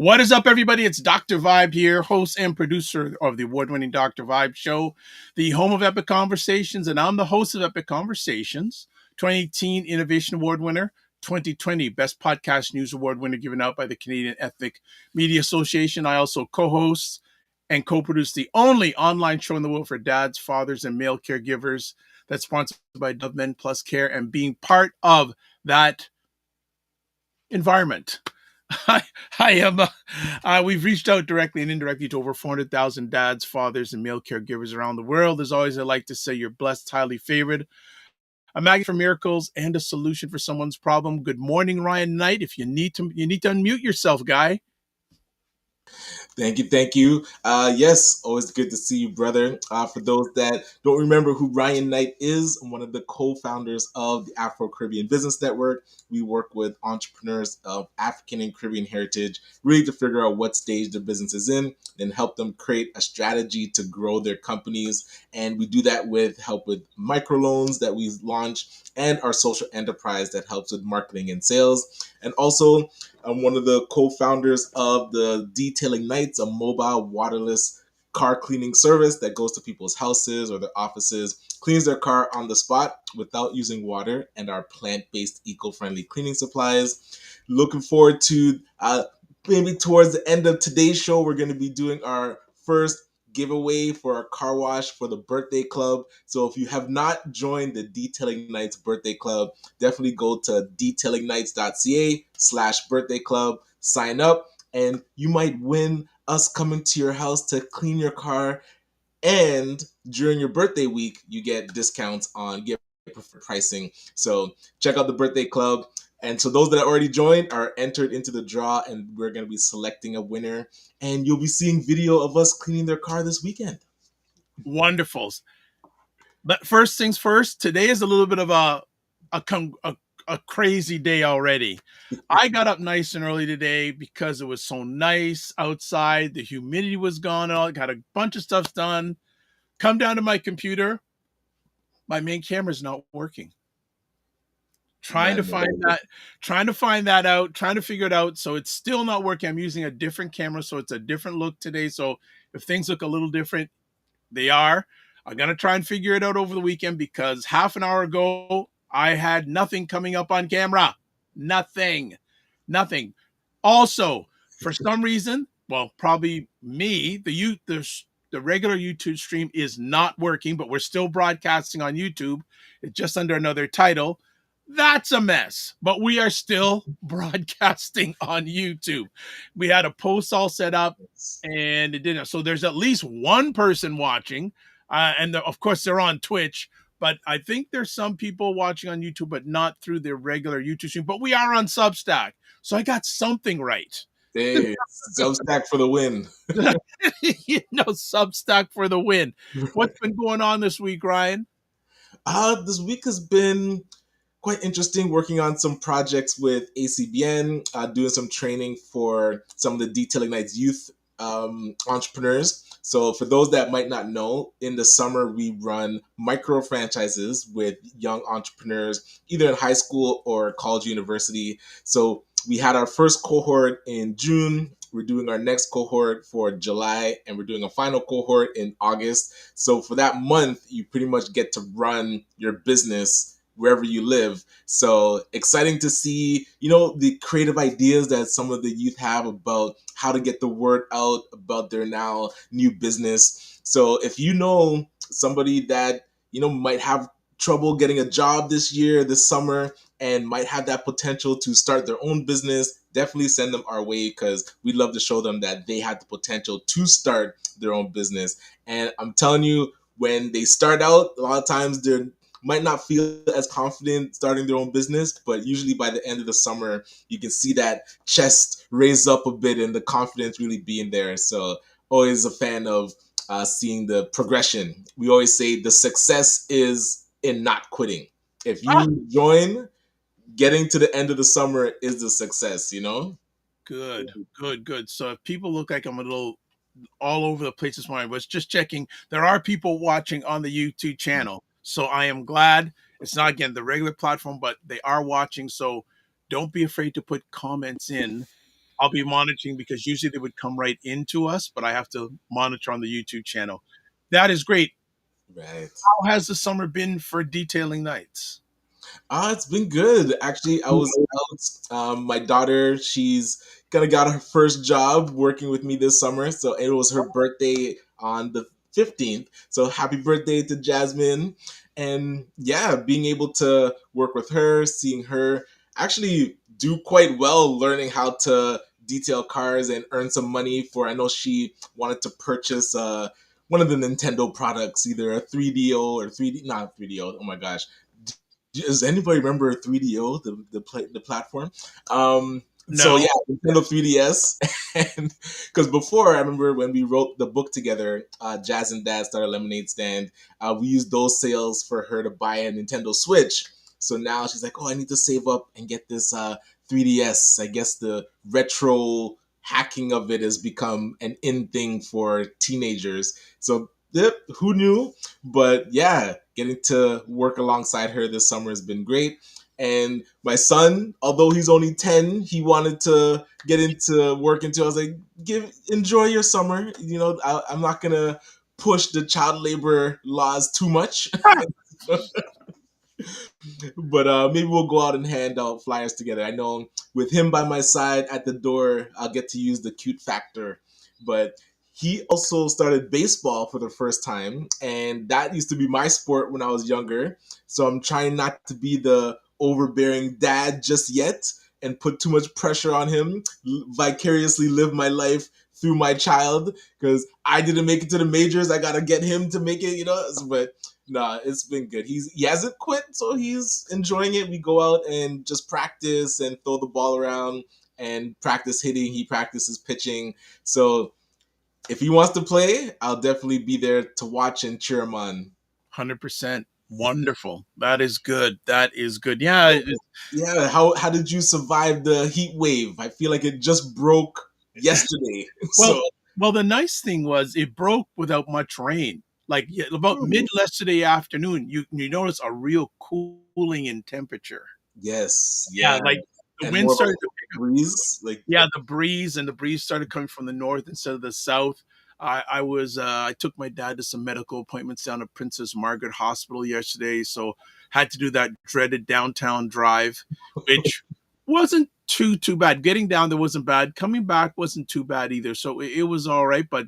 What is up, everybody? It's Dr. Vibe here, host and producer of the award-winning Dr. Vibe Show, the home of Epic Conversations, and I'm the host of Epic Conversations, 2018 Innovation Award winner, 2020 Best Podcast News Award winner given out by the Canadian Ethnic Media Association. I also co-host and co-produce the only online show in the world for dads, fathers, and male caregivers that's sponsored by Dove Men Plus Care, and being part of that environment. I am. We've reached out directly and indirectly to over 400,000 dads, fathers, and male caregivers around the world. As always, I like to say you're blessed, highly favored, a magnet for miracles, and a solution for someone's problem. Good morning, Ryan Knight. If you need to unmute yourself, guy. Thank you. Thank you. Yes, always good to see you, brother. For those that don't remember who Ryan Knight is, I'm one of the co-founders of the Afro Caribbean Business Network. We work with entrepreneurs of African and Caribbean heritage, really to figure out what stage their business is in, and help them create a strategy to grow their companies. And we do that with help with microloans that we launch and our social enterprise that helps with marketing and sales. And also, I'm one of the co-founders of the Detailing Nights, a mobile waterless car cleaning service that goes to people's houses or their offices, cleans their car on the spot without using water, and our plant-based eco-friendly cleaning supplies. Looking forward to maybe towards the end of today's show, we're going to be doing our first giveaway for our car wash for the birthday club. So if you have not joined the Detailing Nights birthday club, definitely go to detailingnights.ca/birthday club, sign up, and you might win us coming to your house to clean your car. And during your birthday week, you get discounts on gift pricing. So check out the birthday club. And so those that already joined are entered into the draw, and we're going to be selecting a winner. And you'll be seeing video of us cleaning their car this weekend. Wonderful. But first things first, today is a little bit of a crazy day already. I got up nice and early today because it was so nice outside. The humidity was gone. I got a bunch of stuff done. Come down to my computer. My main camera is not working. Trying to find that out, trying to figure it out. So it's still not working. I'm using a different camera, so it's a different look today. So if things look a little different, they are. I'm going to try and figure it out over the weekend because half an hour ago, I had nothing coming up on camera. Nothing. Also, for some reason, well, probably me, the regular YouTube stream is not working, but we're still broadcasting on YouTube. It's just under another title. That's a mess, but we are still broadcasting on YouTube. We had a post all set up and it didn't. So there's at least one person watching. Of course, they're on Twitch, but I think there's some people watching on YouTube, but not through their regular YouTube stream. But we are on Substack. So I got something right. Hey, Substack for the win. Substack for the win. What's been going on this week, Ryan? This week has been quite interesting, working on some projects with ACBN, doing some training for some of the Detailing Nights youth entrepreneurs. So for those that might not know, in the summer we run micro franchises with young entrepreneurs, either in high school or college, university. So we had our first cohort in June. We're doing our next cohort for July, and we're doing a final cohort in August. So for that month, you pretty much get to run your business wherever you live. So exciting to see, the creative ideas that some of the youth have about how to get the word out about their now new business. So if you know somebody that, might have trouble getting a job this summer, and might have that potential to start their own business, definitely send them our way because we'd love to show them that they have the potential to start their own business. And I'm telling you, when they start out, a lot of times they're might not feel as confident starting their own business, but usually by the end of the summer, you can see that chest raise up a bit and the confidence really being there. So always a fan of seeing the progression. We always say the success is in not quitting. If you join, getting to the end of the summer is the success, Good. So if people look like I'm a little all over the place this morning, I was just checking. There are people watching on the YouTube channel. So I am glad it's not, again, the regular platform, but they are watching. So don't be afraid to put comments in. I'll be monitoring because usually they would come right into us, but I have to monitor on the YouTube channel. That is great. Right. How has the summer been for detailing nights? It's been good. Actually, I was out. My daughter, she's kind of got her first job working with me this summer. So it was her birthday on the 15th. So happy birthday to Jasmine. And yeah, being able to work with her, seeing her actually do quite well, learning how to detail cars and earn some money for, I know she wanted to purchase one of the Nintendo products, either a 3DO or 3D, not 3DO, oh my gosh, does anybody remember 3DO, the platform? So yeah, No. Nintendo 3DS, and because before I remember when we wrote the book together, Jazz and Dad started a lemonade stand. We used those sales for her to buy a Nintendo Switch. So now she's like, oh, I need to save up and get this 3DS. I guess the retro hacking of it has become an in thing for teenagers. So yep, who knew? But yeah, getting to work alongside her this summer has been great. And my son, although he's only 10, he wanted to get into work into. I was like, enjoy your summer. You know, I'm not gonna push the child labor laws too much. But maybe we'll go out and hand out flyers together. I know with him by my side at the door, I'll get to use the cute factor. But he also started baseball for the first time, and that used to be my sport when I was younger. So I'm trying not to be the overbearing dad just yet and put too much pressure on him, vicariously live my life through my child because I didn't make it to the majors. I gotta get him to make it, you know. But nah, it's been good. He hasn't quit, so he's enjoying it. We go out and just practice and throw the ball around and practice hitting. He practices pitching. So if he wants to play, I'll definitely be there to watch and cheer him on. 100%. Wonderful. That is good. That is good. Yeah. Yeah, how did you survive the heat wave? I feel like it just broke yesterday. Well, So the nice thing was it broke without much rain. Like yeah, about hmm, mid yesterday afternoon, you notice a real cooling in temperature. yes, Yeah, yeah, like the and wind more of started a to pick up. breeze. Like Yeah, the breeze started coming from the north instead of the south. I took my dad to some medical appointments down at Princess Margaret Hospital yesterday, so had to do that dreaded downtown drive, which wasn't too bad. Getting down there wasn't bad. Coming back wasn't too bad either. So it was all right, but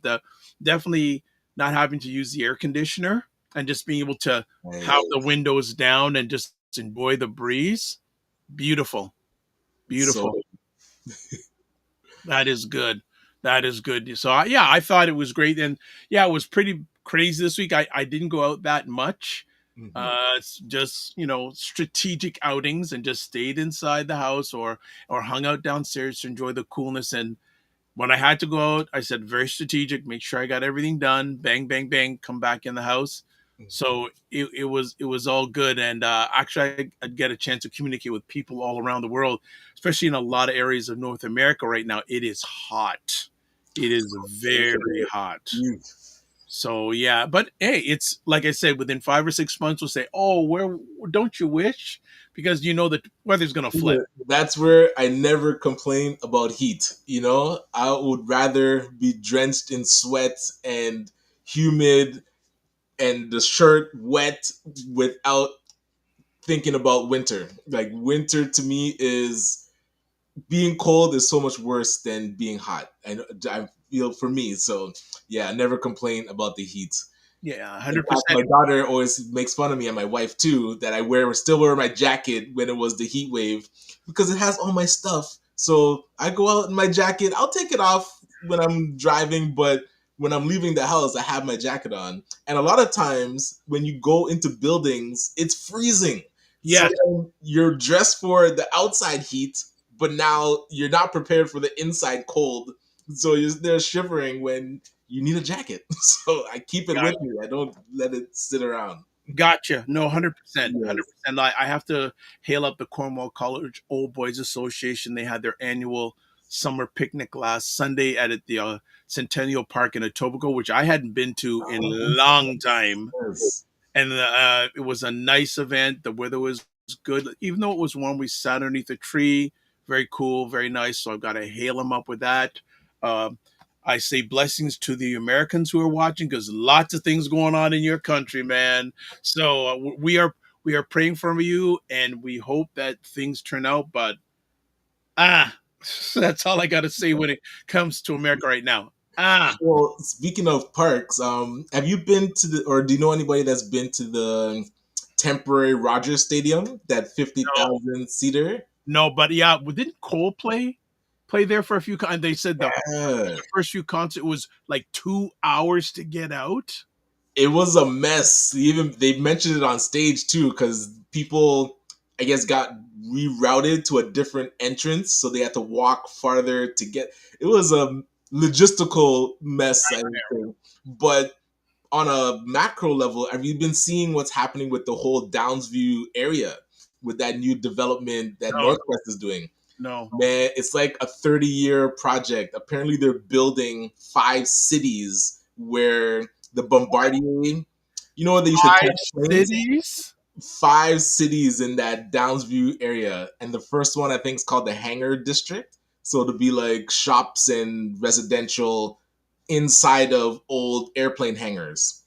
definitely not having to use the air conditioner and just being able to right, have the windows down and just enjoy the breeze. Beautiful, so beautiful. That is good. That is good. So yeah, I thought it was great, and yeah, it was pretty crazy this week. I didn't go out that much. mhm. It's just strategic outings, and just stayed inside the house or hung out downstairs to enjoy the coolness. And when I had to go out, I said very strategic, make sure I got everything done, bang, bang, bang, come back in the house. So it was all good. And actually I'd get a chance to communicate with people all around the world, especially in a lot of areas of North America right now. It is hot. It is very hot. So yeah, but hey, it's like I said, within 5 or 6 months we'll say, oh, where don't you wish? Because you know the weather's gonna flip. That's where I never complain about heat. You know, I would rather be drenched in sweat and humid and the shirt wet without thinking about winter. Like winter to me is being cold is so much worse than being hot. And I feel for me. So yeah, I never complain about the heat. Yeah, one In hundred fact, percent. my daughter always makes fun of me and my wife too that I still wear my jacket when it was the heat wave because it has all my stuff. So I go out in my jacket. I'll take it off when I'm driving, but when I'm leaving the house, I have my jacket on. And a lot of times when you go into buildings, it's freezing. So Yes, then you're dressed for the outside heat, but now you're not prepared for the inside cold. So you're there shivering when you need a jacket. So I keep it with me. I don't let it sit around. gotcha. No, 100%. Yes. 100%. I have to hail up the Cornwall College Old Boys Association. They had their annual summer picnic last Sunday at the Centennial Park in Etobicoke, which I hadn't been to in a long time. Yes. And it was a nice event. The weather was good. Even though it was warm, we sat underneath a tree Very cool, very nice. So I've got to hail him up with that. Um, I say blessings to the Americans who are watching because lots of things going on in your country, man. So we are praying for you, and we hope that things turn out. But ah, that's all I got to say when it comes to America right now. Ah, Well, speaking of parks, have you been to the, or do you know anybody that's been to the temporary Rogers Stadium, that fifty no, thousand seater? no, but yeah, didn't play there for a few? And they said Yeah. the first few concerts was like 2 hours to get out. It was a mess. Even they mentioned it on stage too, because people, I guess, got rerouted to a different entrance, so they had to walk farther to get. It was a logistical mess, I would say. But on a macro level, have you been seeing what's happening with the whole Downsview area with that new development that No, Northwest is doing? no. Man, it's like a 30-year project. Apparently, they're building 5 cities where the Bombardier, you know, where they used to Five test planes? cities? 5 cities in that Downsview area. And the first one, I think, is called the Hangar District. So it'll be like shops and residential inside of old airplane hangars.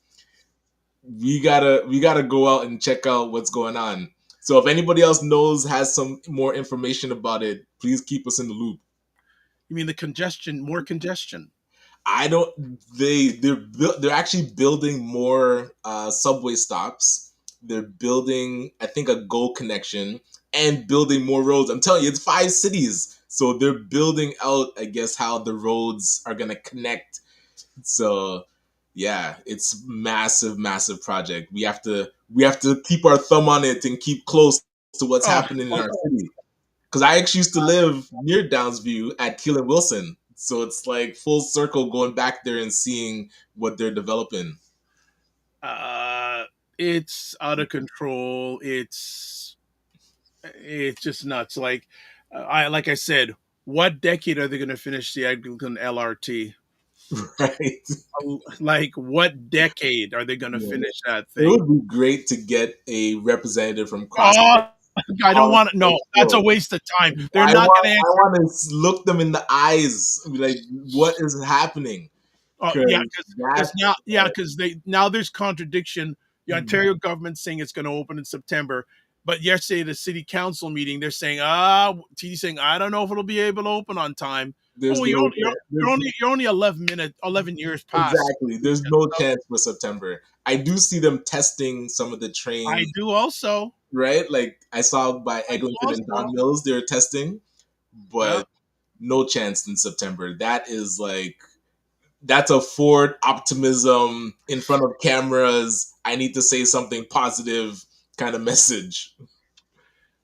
We gotta go out and check out what's going on. So if anybody else knows, has some more information about it, please keep us in the loop. You mean the congestion, more congestion? I don't. They're actually building more subway stops. They're building, I think, a GO connection and building more roads. I'm telling you, it's 5 cities, so they're building out, I guess, how the roads are gonna connect. So yeah, it's massive, massive project. We have to keep our thumb on it and keep close to what's Oh, happening in our city. Because I actually used to live near Downsview at Keel and Wilson, so it's like full circle going back there and seeing what they're developing. uh, it's out of control. It's just nuts. Like I said, what decade are they going to finish the Eglinton LRT? Right? Like, what decade are they going to Yeah. finish that It thing? would be great to get a representative from Crosspoint Oh, I don't on want to. the No, that's a show. waste of time. They're I not going want to I answer. want to look them in the eyes, and be like, what is happening? Oh, yeah, Because because that now, yeah, because they now there's contradiction. The Mhm. Ontario government's saying it's going to open in September, but yesterday the city council meeting, they're saying, T saying, I don't know if it'll be able to open on time. Oh, there's well, no you're only 11 years past. exactly. There's no chance for September. I do see them testing some of the I trains, do also. right? Like I saw by I do Eglinton and also. Don Mills, they're testing, Yeah. but no chance in September. That's a Ford optimism in front of cameras. I need to say something positive kind of message.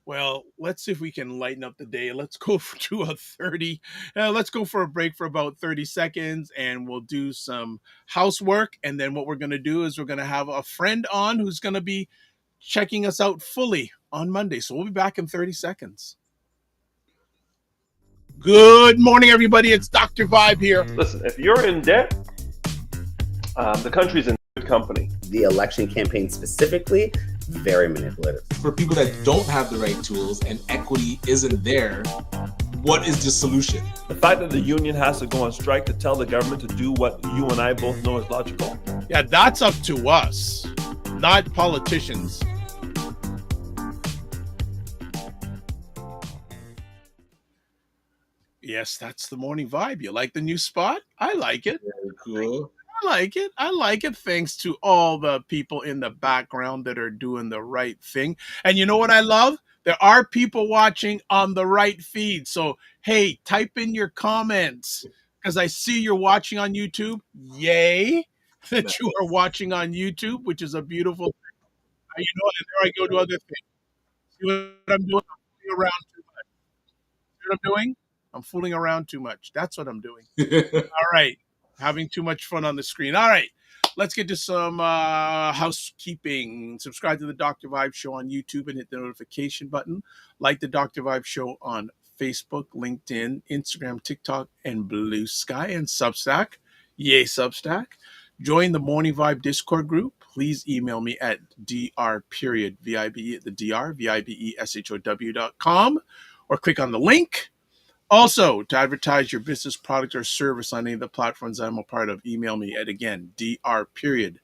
Well, let's see if we can lighten up the day. Let's go to a 30. Let's go for a break for about 30 seconds and we'll do some housework. And then what we're going to do is we're going to have a friend on who's going to be checking us out fully on Monday. So we'll be back in 30 seconds. Good morning, everybody. It's Dr. Vibe here. Listen, if you're in debt, the country's in good company. The election campaign specifically, very manipulative. For people that don't have the right tools and equity isn't there, what is the solution? The fact that the union has to go on strike to tell the government to do what you and I both know is logical. Yeah, that's up to us, not politicians. Yes, that's the morning vibe. You like the new spot? I like it. Very cool. I like it. I like it. Thanks to all the people in the background that are doing the right thing. And you know what I love? There are people watching on the right feed. So, hey, type in your comments because I see you're watching on YouTube. Yay that you are watching on YouTube, which is a beautiful thing. You know, and there I go to other things. See what I'm doing? I'm fooling around too much. See what I'm doing? I'm fooling around too much. That's what I'm doing. All right. Having too much fun on the screen. All right. Let's get to some housekeeping. Subscribe to the Dr. Vibe Show on YouTube and hit the notification button. Like the Dr. Vibe Show on Facebook, LinkedIn, Instagram, TikTok, and Blue Sky and Substack. Yay, Substack. Join the Morning Vibe Discord group. Please email me at dr period VIBE at the dr VIBESHOW.com. or click on the link. Also, to advertise your business product or service on any of the platforms I'm a part of, email me at, again, dr period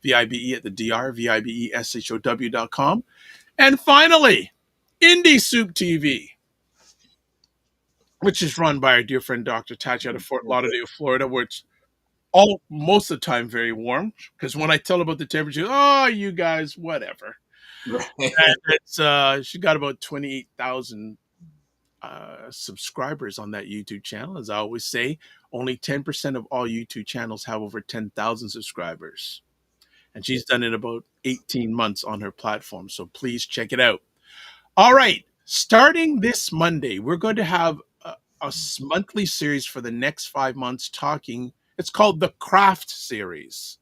VIBE at the dr VIBESHOW.com. And finally, Indie Soup TV, which is run by our dear friend Dr. Tachi out of Fort Lauderdale, Florida, where it's all most of the time very warm. Because when I tell about the temperature, oh, you guys, whatever. Right. And she got about 28,000 subscribers on that YouTube channel. As I always say, only 10% of all YouTube channels have over 10,000 subscribers. And she's done it about 18 months on her platform. So please check it out. All right. Starting this Monday, we're going to have a monthly series for the next 5 months talking. It's called the Craft Series.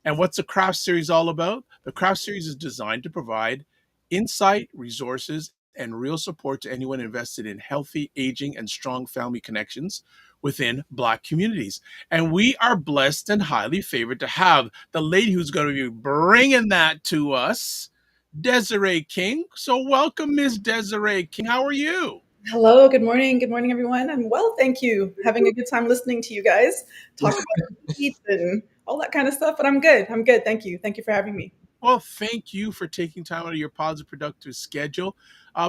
And what's the Craft Series all about? The Craft Series is designed to provide insight, resources, and real support to anyone invested in healthy aging and strong family connections within Black communities. And we are blessed and highly favored to have the lady who's going to be bringing that to us, Desiree King. So welcome, Miss Desiree King. How are you? Hello, good morning. Good morning, everyone. I'm well, thank you. Having a good time listening to you guys talk about heat and all that kind of stuff, but I'm good. I'm good. Thank you. Thank you for having me. Well, thank you for taking time out of your positive, productive schedule.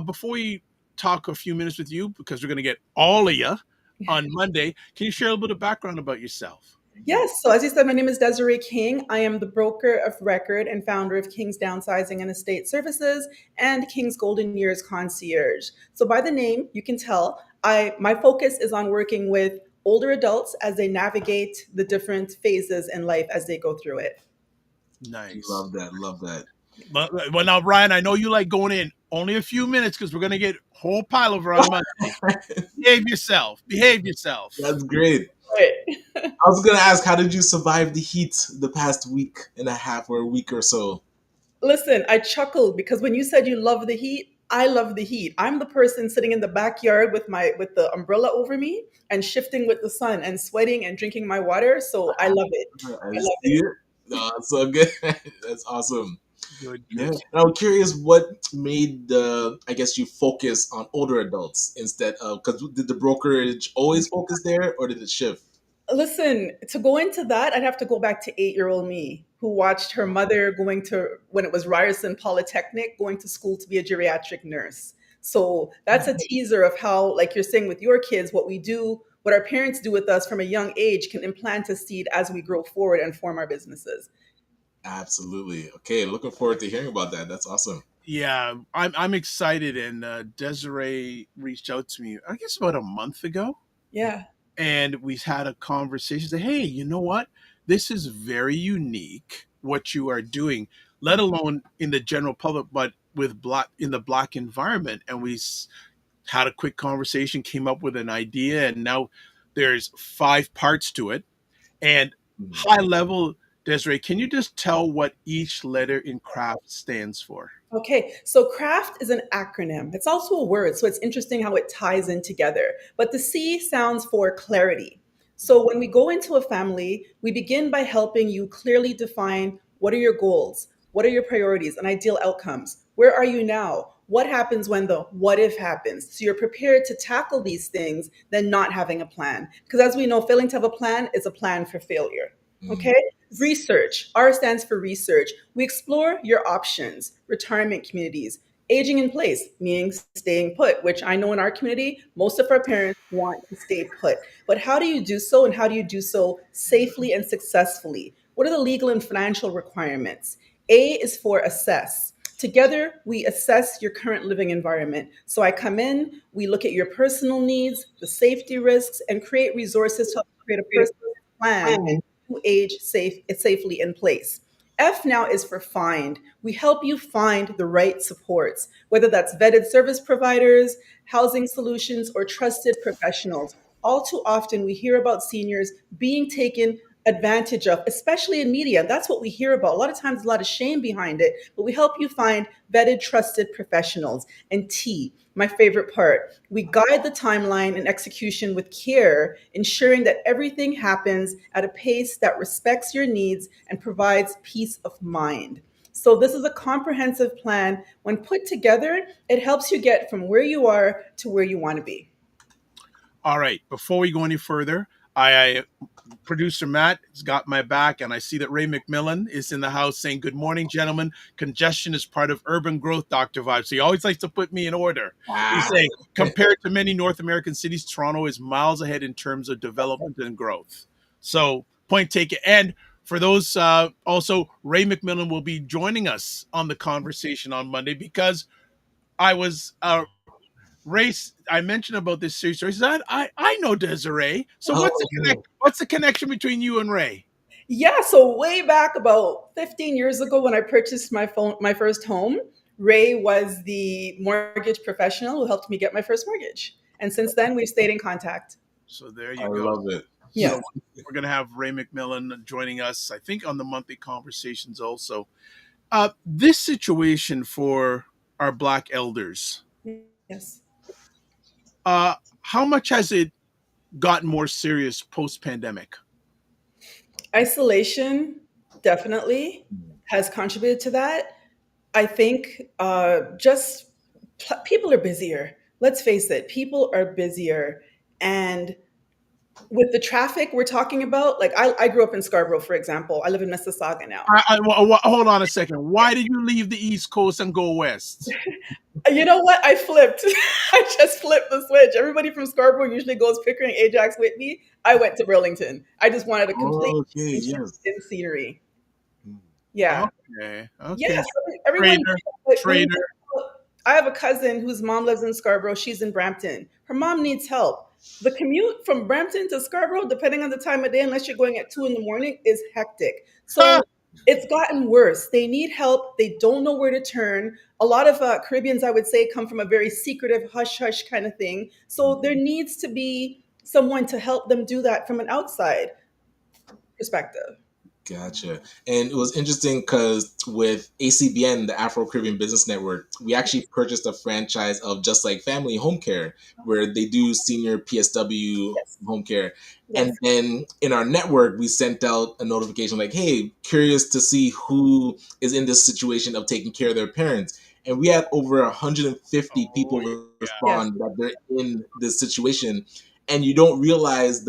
Before we talk a few minutes with you, because we're going to get all of you on Monday, can you share a little bit of background about yourself? Yes, so as you said, my name is Desiree King. I am the broker of record and founder of King's Downsizing and Estate Services and King's Golden Years Concierge. So by the name, you can tell my focus is on working with older adults as they navigate the different phases in life as they go through it. Nice. Love that. Love that. Well, now, Ryan, I know you like going in only a few minutes because we're going to get a whole pile of on Monday. Behave yourself. Behave yourself. That's great. Right. I was going to ask, how did you survive the heat the past week and a half or a week or so? Listen, I chuckled because when you said you love the heat, I love the heat. I'm the person sitting in the backyard with the umbrella over me and shifting with the sun and sweating and drinking my water. So I love it. I love it. No, that's so good. That's awesome. Good. Yeah. And I'm curious what made you focus on older adults instead of, because did the brokerage always focus there or did it shift? Listen, to go into that, I'd have to go back to 8-year-old me who watched her mother when it was Ryerson Polytechnic, going to school to be a geriatric nurse. So that's a teaser of how, like you're saying with your kids, what our parents do with us from a young age can implant a seed as we grow forward and form our businesses. Absolutely. Okay, looking forward to hearing about that. That's awesome. Yeah, I'm excited. And Desiree reached out to me, I guess, about a month ago. Yeah. And we had a conversation. Say, hey, you know what? This is very unique what you are doing, let alone in the general public, but in the Black environment. And we had a quick conversation, came up with an idea, and now there's 5 parts to it. And high level, Desiree, can you just tell what each letter in CRAFT stands for? Okay, so CRAFT is an acronym. It's also a word, so it's interesting how it ties in together. But the C sounds for clarity. So when we go into a family, we begin by helping you clearly define what are your goals, what are your priorities and ideal outcomes, where are you now, what happens when the what if happens. So you're prepared to tackle these things than not having a plan. Because as we know, failing to have a plan is a plan for failure. Okay. Research. R stands for research. We explore your options, retirement communities, aging in place, meaning staying put, which I know in our community, most of our parents want to stay put. But how do you do so, and how do you do so safely and successfully? What are the legal and financial requirements? A is for assess. Together, we assess your current living environment. So I come in, we look at your personal needs, the safety risks, and create resources to help create a personal plan to age safely in place. F now is for find. We help you find the right supports, whether that's vetted service providers, housing solutions, or trusted professionals. All too often, we hear about seniors being taken advantage of, especially in media. That's what we hear about. A lot of times, a lot of shame behind it, but we help you find vetted, trusted professionals. And T, my favorite part, we guide the timeline and execution with care, ensuring that everything happens at a pace that respects your needs and provides peace of mind. So this is a comprehensive plan. When put together, it helps you get from where you are to where you want to be. All right. Before we go any further, I producer Matt has got my back, and I see that Ray McMillan is in the house saying, "Good morning, gentlemen. Congestion is part of urban growth, Dr. Vibe." So he always likes to put me in order. He's saying, compared to many North American cities, Toronto is miles ahead in terms of development and growth. So, point taken. And for those, also, Ray McMillan will be joining us on the conversation on Monday because I was race. I mentioned about this series. So he said, I know Desiree. So Oh, what's the connection between you and Ray? Yeah, so way back about 15 years ago when I purchased my first home, Ray was the mortgage professional who helped me get my first mortgage. And since then we've stayed in contact. So there I you go. love it. Yeah. So we're going to have Ray McMillan joining us, I think, on the monthly conversations also. This situation for our Black elders, Yes. how much has it gotten more serious post-pandemic? Isolation definitely has contributed to that. I think just people are busier. Let's face it, people are busier. And with the traffic we're talking about, like I grew up in Scarborough, for example. I live in Mississauga now. Hold on a second. Why did you leave the East Coast and go west? You know what? I flipped. I just flipped the switch. Everybody from Scarborough usually goes Pickering, Ajax, Whitby. I went to Burlington. I just wanted a complete Okay, change yes. in scenery. Yeah. Okay. Yes. Okay. Everyone. Trader. I have a cousin whose mom lives in Scarborough. She's in Brampton. Her mom needs help. The commute from Brampton to Scarborough, depending on the time of day, unless you're going at 2 in the morning, is hectic. So it's gotten worse. They need help. They don't know where to turn. A lot of Caribbeans, I would say, come from a very secretive hush hush kind of thing. So there needs to be someone to help them do that from an outside perspective. Gotcha. And it was interesting because with ACBN, the Afro Caribbean Business Network, we actually purchased a franchise of Just Like Family Home Care, where they do senior PSW Yes. home care. Yes. And then in our network, we sent out a notification like, hey, curious to see who is in this situation of taking care of their parents. And we had over 150 people respond that they're in this situation. And you don't realize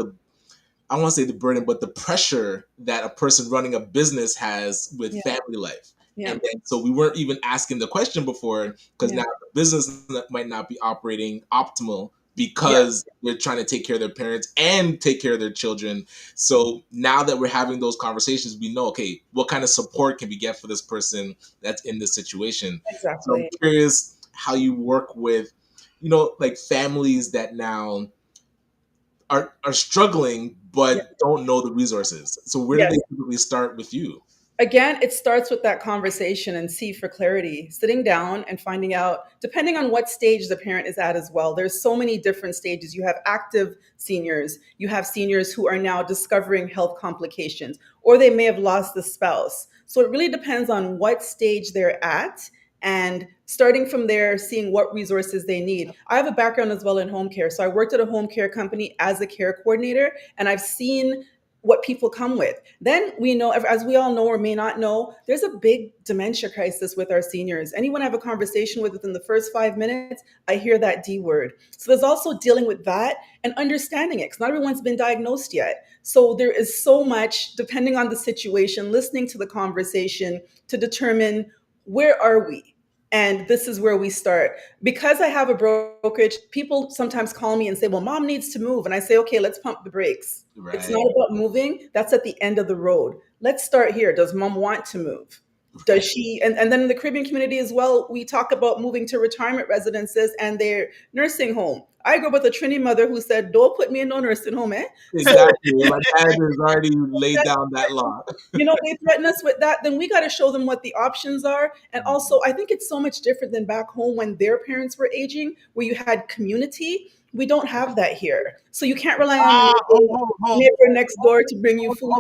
I want to say the burden, but the pressure that a person running a business has with family life. Yeah. And then, so we weren't even asking the question before because Yeah. now the business might not be operating optimal because they're trying to take care of their parents and take care of their children. So now that we're having those conversations, we know, okay, what kind of support can we get for this person that's in this situation? Exactly. So I'm curious how you work with, like families that now are struggling but don't know the resources. So where do they typically start with you? Again, it starts with that conversation and see for clarity, sitting down and finding out, depending on what stage the parent is at as well. There's so many different stages. You have active seniors, you have seniors who are now discovering health complications, or they may have lost the spouse. So it really depends on what stage they're at. And starting from there, seeing what resources they need. I have a background as well in home care. So I worked at a home care company as a care coordinator, and I've seen what people come with. Then we know, as we all know or may not know, there's a big dementia crisis with our seniors. Anyone I have a conversation with within the first 5 minutes, I hear that D word. So there's also dealing with that and understanding it, because not everyone's been diagnosed yet. So there is so much, depending on the situation, listening to the conversation to determine where are we? And this is where we start. Because I have a brokerage, people sometimes call me and say, well, mom needs to move. And I say, okay, let's pump the brakes. Right. It's not about moving. That's at the end of the road. Let's start here. Does mom want to move? Does she? And then in the Caribbean community as well, we talk about moving to retirement residences and their nursing home. I grew up with a Trini mother who said, don't put me in no nursing home, eh? Exactly. My dad has already laid down that law. They threaten us with that, then we got to show them what the options are. And also, I think it's so much different than back home when their parents were aging, where you had community. We don't have that here. So you can't rely on your neighbor next door to bring you food.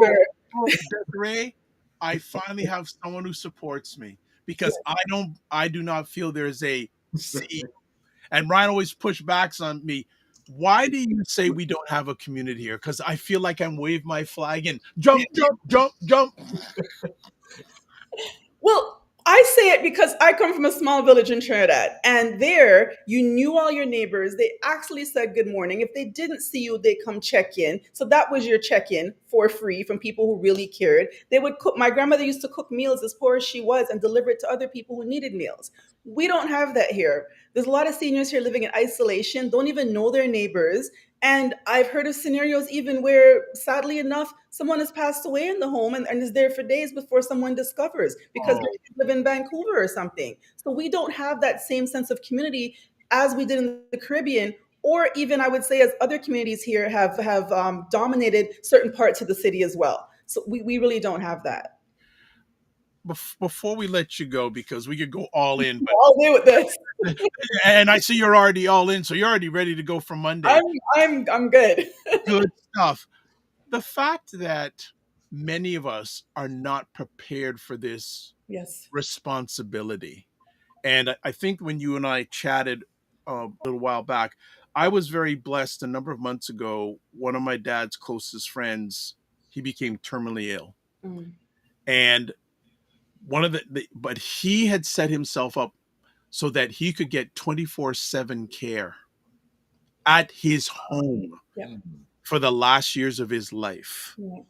Desiree, I finally have someone who supports me because I do not feel there's a C. And Ryan always backs on me. Why do you say we don't have a community here? Because I feel like I'm waving my flag and jump, jump, jump, jump. Well, I say it because I come from a small village in Trinidad, and there you knew all your neighbors. They actually said good morning. If they didn't see you, they come check in. So that was your check in for free from people who really cared. They would cook. My grandmother used to cook meals as poor as she was and deliver it to other people who needed meals. We don't have that here. There's a lot of seniors here living in isolation, don't even know their neighbors. And I've heard of scenarios even where, sadly enough, someone has passed away in the home and is there for days before someone discovers because Oh, they live in Vancouver or something. So we don't have that same sense of community as we did in the Caribbean, or even I would say as other communities here have dominated certain parts of the city as well. So we really don't have that. before we let you go, because we could go all in, I'll deal with this. but and I see you're already all in, so you're already ready to go for I'm Monday. I'm good. Good stuff. The fact that many of us are not prepared for this Yes. responsibility. And I think when you and I chatted a little while back, I was very blessed a number of months ago. One of my dad's closest friends, he became terminally ill. Mm. And one of but he had set himself up so that he could get 24/7 care at his home Yep. for the last years of his life. Yeah.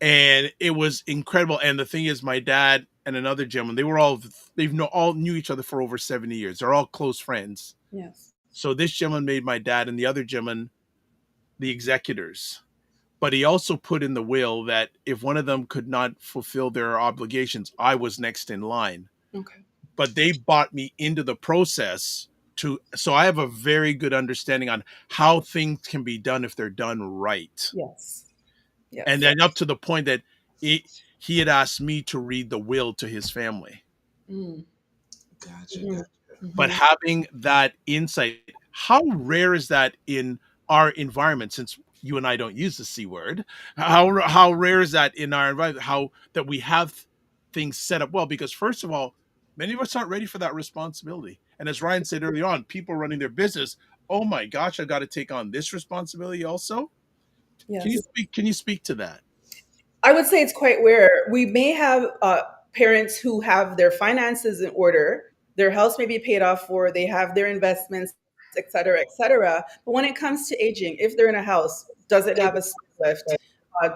And it was incredible. And the thing is, my dad and another gentleman, all knew each other for over 70 years. They're all close friends. Yes. So this gentleman made my dad and the other gentleman the executors. But he also put in the will that if one of them could not fulfill their obligations, I was next in line. Okay. But they bought me into the process so I have a very good understanding on how things can be done if they're done right. Yes. Yes. And then up to the point that he had asked me to read the will to his family. Mm. Gotcha. Mhm. Gotcha. But having that insight, how rare is that in our environment? Since you and I don't use the C word, how rare is that in our environment? How that we have things set up well? Because first of all, many of us aren't ready for that responsibility. And as Ryan said early on, people running their business, oh my gosh, I got to take on this responsibility also. Yes. Can you speak to that? I would say it's quite rare. We may have parents who have their finances in order, their house may be paid off for, they have their investments, et cetera, et cetera. But when it comes to aging, if they're in a house, does it have a lift?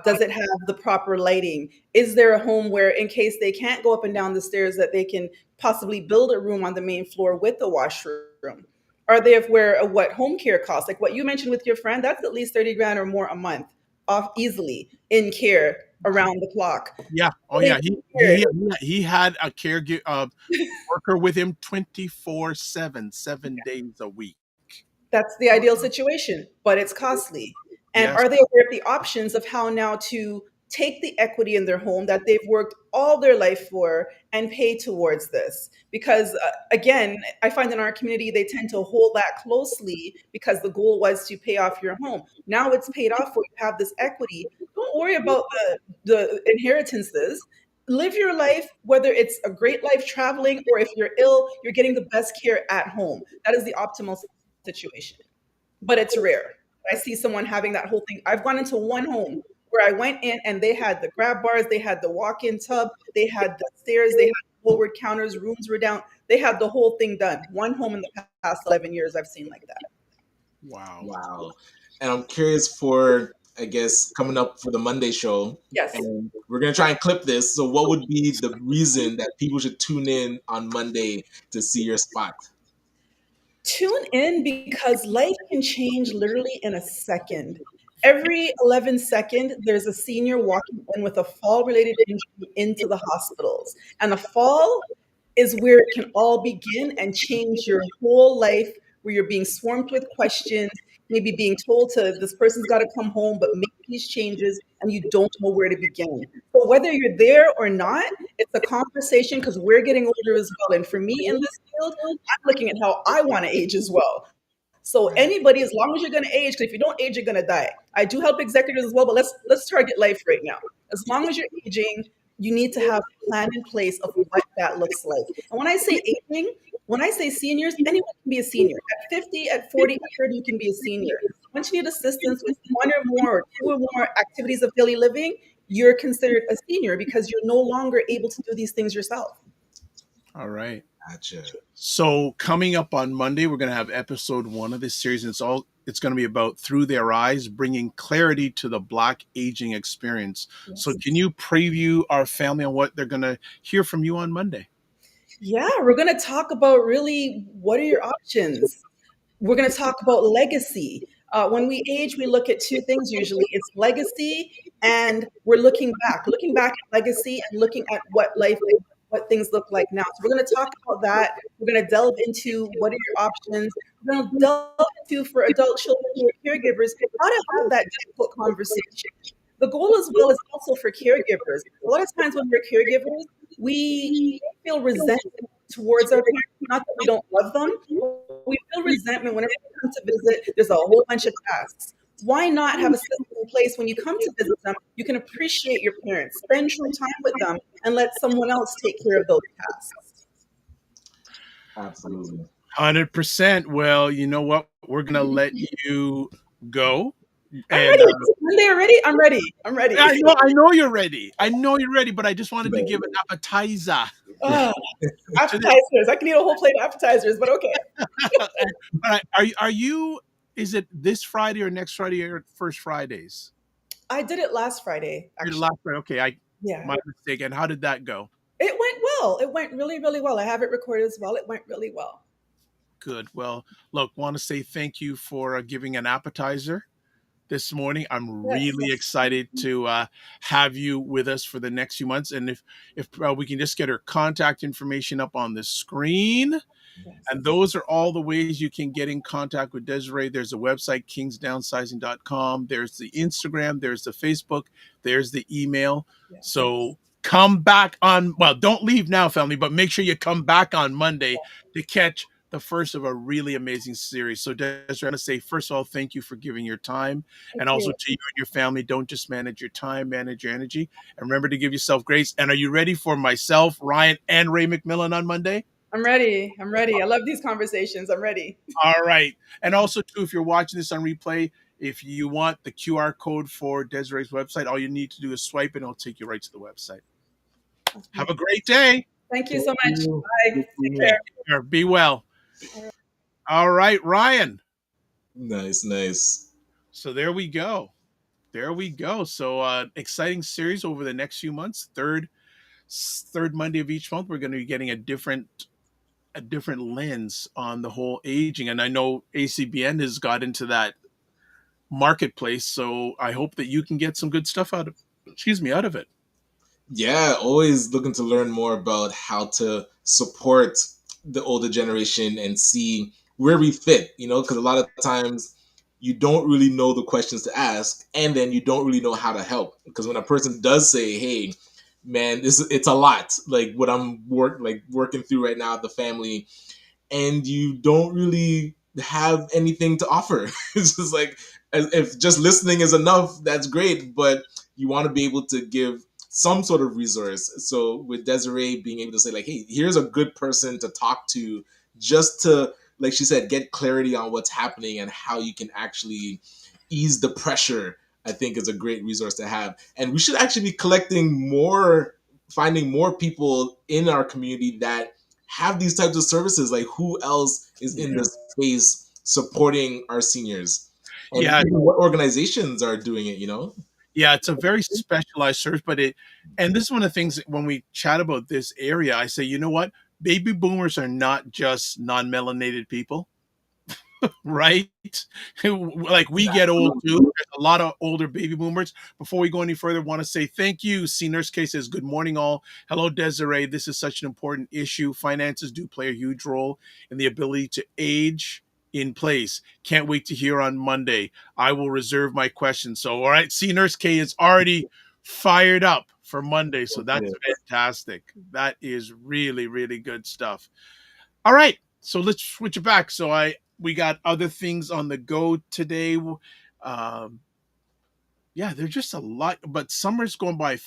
Does it have the proper lighting? Is there a home where, in case they can't go up and down the stairs, that they can possibly build a room on the main floor with a washroom? Are they aware of what home care costs? Like what you mentioned with your friend, that's at least 30 grand or more a month off easily in care around the clock. Yeah. Oh They yeah. take care. He had a caregiver worker with him 24/7, 7 days a week. That's the ideal situation, but it's costly. And Yes. are they aware of the options of how now to take the equity in their home that they've worked all their life for and pay towards this? Because again, I find in our community, they tend to hold that closely because the goal was to pay off your home. Now it's paid off for you have this equity. Don't worry about the inheritances. Live your life, whether it's a great life traveling or if you're ill, you're getting the best care at home. That is the optimal situation, but it's rare. I see someone having that whole thing. I've gone into one home where I went in and they had the grab bars, they had the walk-in tub, they had the stairs, they had forward counters, rooms were down. They had the whole thing done. One home in the past 11 years I've seen like that. Wow. Wow. And I'm curious for, I guess, coming up for the Monday show. Yes. And we're going to try and clip this. So, what would be the reason that people should tune in on Monday to see your spot? Tune in because life can change literally in a second. Every 11 seconds, there's a senior walking in with a fall related injury into the hospitals. And a fall is where it can all begin and change your whole life, where you're being swarmed with questions, maybe being told to this person's got to come home, but make these changes and you don't know where to begin. So whether you're there or not, it's a conversation because we're getting older as well. And for me in this field, I'm looking at how I want to age as well. So anybody, as long as you're going to age, because if you don't age, you're going to die. I do help executives as well, but let's target life right now. As long as you're aging, you need to have a plan in place of what that looks like. And when I say aging, when I say seniors, anyone can be a senior. At 50, at 40, at 30, you can be a senior. Once you need assistance with one or more or two or more activities of daily living, you're considered a senior because you're no longer able to do these things yourself. All right. Gotcha. So coming up on Monday, we're going to have episode 1 of this series, and it's going to be about Through Their Eyes, bringing clarity to the Black aging experience. Yes. So can you preview our family on what they're going to hear from you on Monday? Yeah, we're going to talk about really what are your options. We're going to talk about legacy. When we age, we look at two things usually. It's legacy, and we're looking back at legacy and looking at what things look like now. So we're going to talk about that. We're going to delve into what are your options. We're going to delve into, for adult children who are caregivers, how to have that difficult conversation. The goal as well is also for caregivers. A lot of times when we're caregivers, we feel resentment towards our parents. Not that we don't love them, but we feel resentment whenever we come to visit. There's a whole bunch of tasks. Why not have a system in place when you come to visit them? You can appreciate your parents, spend true time with them, and let someone else take care of those tasks. Absolutely. 100%. Well, you know what? We're going to let you go. I'm And ready. Monday already? I'm ready. I'm ready. I know you're ready. I know you're ready, but I just wanted to give an appetizer. Appetizers. I can eat a whole plate of appetizers, but okay. Are you? Is it this Friday or next Friday or first Fridays? I did it last Friday. Actually, Last Friday. Okay, yeah, my mistake. And how did that go? it went well. It went really, really well. I have it recorded as well. It went really well. Good. Well, look, want to say thank you for giving an appetizer this morning. I'm really excited to have you with us for the next few months. And if we can just get her contact information up on the screen. Yes. And those are all the ways you can get in contact with Desiree. There's a website, kingsdownsizing.com. There's the Instagram. There's the Facebook. There's the email. Yes. So come back on, well, don't leave now, family, but make sure you come back on Monday to catch the first of a really amazing series. So Desiree, I want to say, first of all, thank you for giving your time. And also to you and your family, don't just manage your time, manage your energy. And remember to give yourself grace. And are you ready for myself, Ryan, and Ray McMillan on Monday? I'm ready. I'm ready. I love these conversations. I'm ready. All right. And also, too, if you're watching this on replay, if you want the QR code for Desiree's website, all you need to do is swipe and it'll take you right to the website. Have a great day. Thank you so much. Bye. Take care. Be well. All right, Ryan. Nice. So there we go. So exciting series over the next few months. Third Monday of each month, we're going to be getting a different lens on the whole aging. And I know ACBN has got into that marketplace, so I hope that you can get some good stuff out of it. Yeah, always looking to learn more about how to support the older generation and see where we fit, because a lot of times you don't really know the questions to ask, and then you don't really know how to help. Because when a person does say, hey, man, it's a lot, like what I'm working through right now at the family, and you don't really have anything to offer. It's just like, if just listening is enough, that's great, but you want to be able to give some sort of resource. So with Desiree being able to say, like, hey, here's a good person to talk to, just to, like she said, get clarity on what's happening and how you can actually ease the pressure, I think is a great resource to have. And we should actually be finding more people in our community that have these types of services. Like, who else is in this space supporting our seniors? And what organizations are doing it, Yeah, it's a very specialized service, and this is one of the things when we chat about this area, I say, you know what? Baby boomers are not just non-melanated people, right? Like, we get old too. There's a lot of older baby boomers. Before we go any further, I want to say thank you. C Nurse K says, good morning all. Hello, Desiree. This is such an important issue. Finances do play a huge role in the ability to age in place. Can't wait to hear on Monday. I will reserve my questions. So, all right, C Nurse K is already fired up for Monday. So that's fantastic. That is really, really good stuff. All right, so let's switch it back. So we got other things on the go today. There's just a lot, but summer's going by.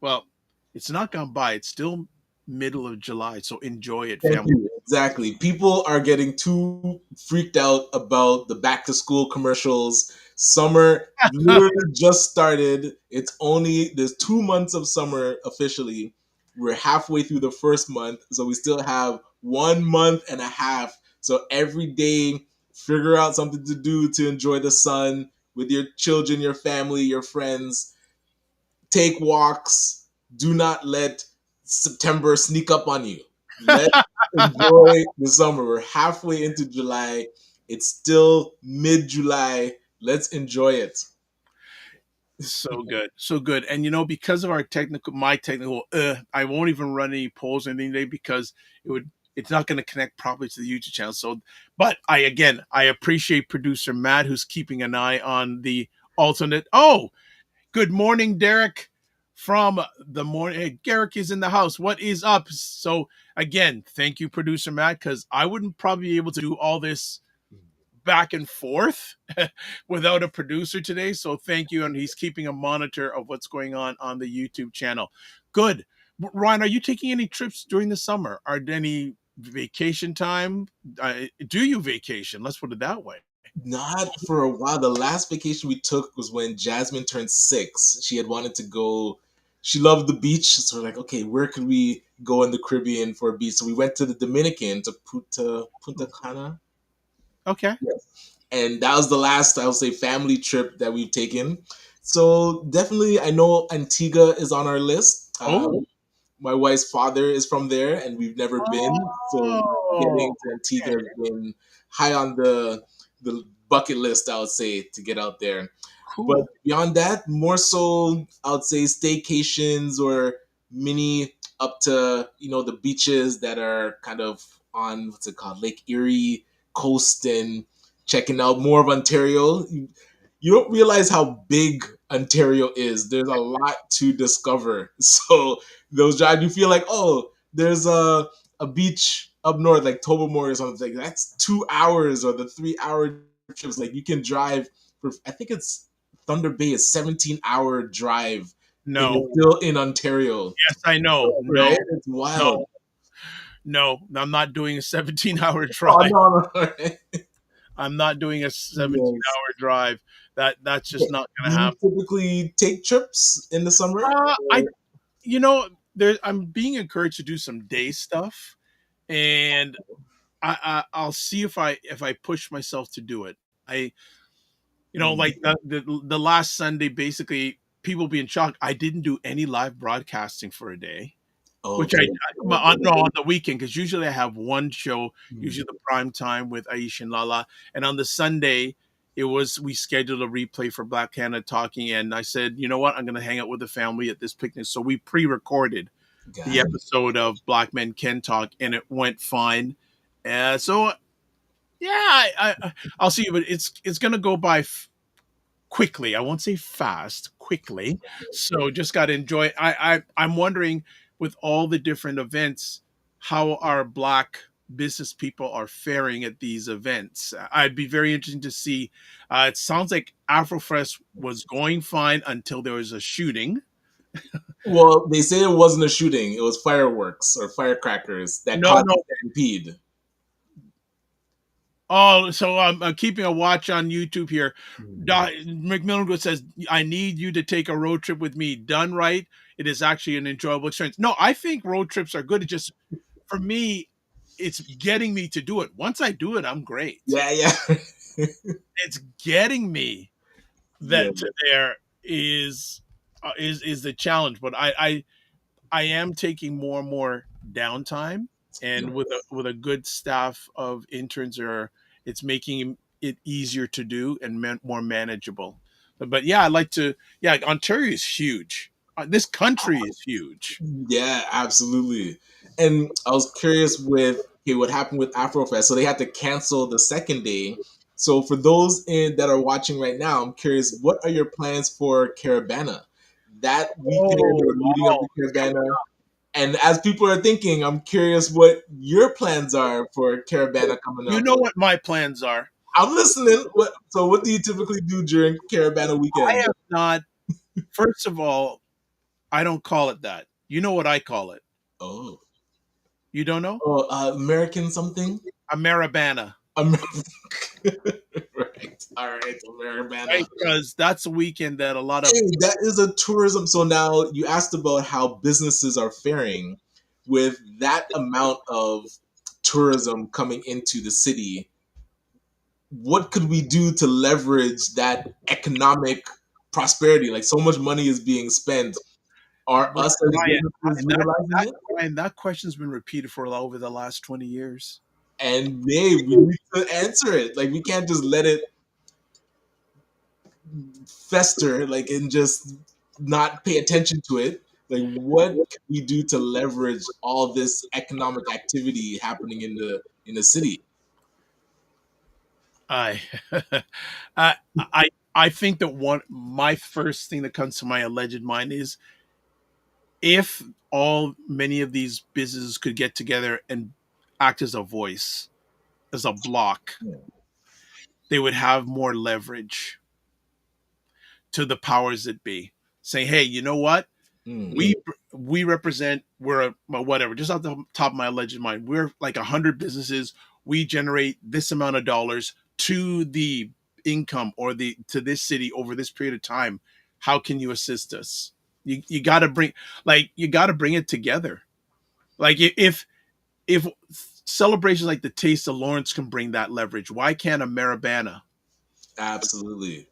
Well, it's not gone by. It's still middle of July, so enjoy it, family. Exactly. People are getting too freaked out about the back to school commercials. Summer literally just started. There's 2 months of summer officially, We're halfway through the first month, so we still have 1 month and a half. So every day, figure out something to do to enjoy the sun with your children, your family, your friends. Take walks. Do not let September sneak up on you. Let's enjoy the summer. We're halfway into July. It's still mid-July. Let's enjoy it. So good, so good. And because of my technical, I won't even run any polls or anything today because it's not going to connect properly to the YouTube channel. So, but I appreciate producer Matt who's keeping an eye on the alternate. Oh, good morning, Derek from the morning. Hey, Derek is in the house. What is up? So again, thank you, producer Matt, because I wouldn't probably be able to do all this back and forth without a producer today. So thank you. And he's keeping a monitor of what's going on the YouTube channel. Good. Ryan, are you taking any trips during the summer? Are there any vacation time? Do you vacation? Let's put it that way. Not for a while. The last vacation we took was when Jasmine turned 6. She had wanted to go. She loved the beach. So we're like, okay, where could we go in the Caribbean for a beach? So we went to the Dominican, to Punta Cana. Okay. And that was the last, I would say, family trip that we've taken. So definitely, I know Antigua is on our list. My wife's father is from there, and we've never been. So getting to Antigua has been high on the bucket list, I would say, to get out there. Cool. But beyond that, more so, I would say staycations or mini up to, the beaches that are kind of on, what's it called, Lake Erie coast, and checking out more of Ontario. You don't realize how big Ontario is. There's a lot to discover. So those drives, you feel like, oh, there's a beach up north, like Tobermory or something. That's 2 hours, or the 3 hour trips. Like you can drive for, I think it's Thunder Bay, a 17-hour drive. No. And you're still in Ontario. Yes, I know. Right? No. It's wild. No, I'm not doing a 17-hour drive. Oh, no. I'm not doing a 17-hour drive. That's just not going to happen. Do you typically take trips in the summer? I'm being encouraged to do some day stuff, and I'll see if I push myself to do it. Like the last Sunday, basically people being shocked. I didn't do any live broadcasting for a day. Which on the weekend, because usually I have one show, usually the prime time with Aish and Lala, and on the Sunday we scheduled a replay for Black Canada Talking, and I said, you know what, I'm going to hang out with the family at this picnic. So we pre-recorded the episode of Black Men Can Talk, and it went fine. So yeah, I'll see, but it's going to go by quickly. I won't say fast, quickly. So just got to enjoy it. I'm wondering, with all the different events, how our Black business people are faring at these events. I'd be very interested to see. It sounds like Afrofest was going fine until there was a shooting. Well, they say it wasn't a shooting. It was fireworks or firecrackers that caused the stampede. Oh, so I'm keeping a watch on YouTube here. McMillan says, I need you to take a road trip with me. Done right, it is actually an enjoyable experience. No, I think road trips are good. It just, for me, it's getting me to do it. Once I do it, I'm great. Yeah. It's getting me there is the challenge. But I am taking more and more downtime. And with a good staff of interns, it's making it easier to do and more manageable. But yeah, I'd like to. Yeah, Ontario is huge. This country is huge. Yeah, absolutely. And I was curious with what happened with Afrofest. So they had to cancel the second day. So for those that are watching right now, I'm curious, what are your plans for Caribana? That weekend or leading up to Caribana. And as people are thinking, I'm curious what your plans are for Caribana coming up. You know what my plans are. I'm listening. What do you typically do during Caribana weekend? I have not. First of all, I don't call it that. You know what I call it? Oh. You don't know? Oh, American something? Ameribana. Right. All right, Maribana. right? Because that's a weekend that a lot of Hey, that is a tourism. So now you asked about how businesses are faring with that amount of tourism coming into the city. What could we do to leverage that economic prosperity? Like so much money is being spent. Are us as Ryan, businesses that, utilizing that it? Ryan, that question's been repeated for over the last 20 years. And hey, we need to answer it. Like we can't just let it fester, like and just not pay attention to it. Like what can we do to leverage all this economic activity happening in the city? I, I think that my first thing that comes to my alleged mind is if many of these businesses could get together and act as a voice, as a block, they would have more leverage to the powers that be. Saying, hey, you know what? Mm, We represent, whatever, just off the top of my alleged mind, we're like 100 businesses. We generate this amount of dollars to the income or the to this city over this period of time. How can you assist us? You got to bring it together. Like if celebrations like the Taste of Lawrence can bring that leverage, why can't a Maribana? absolutely.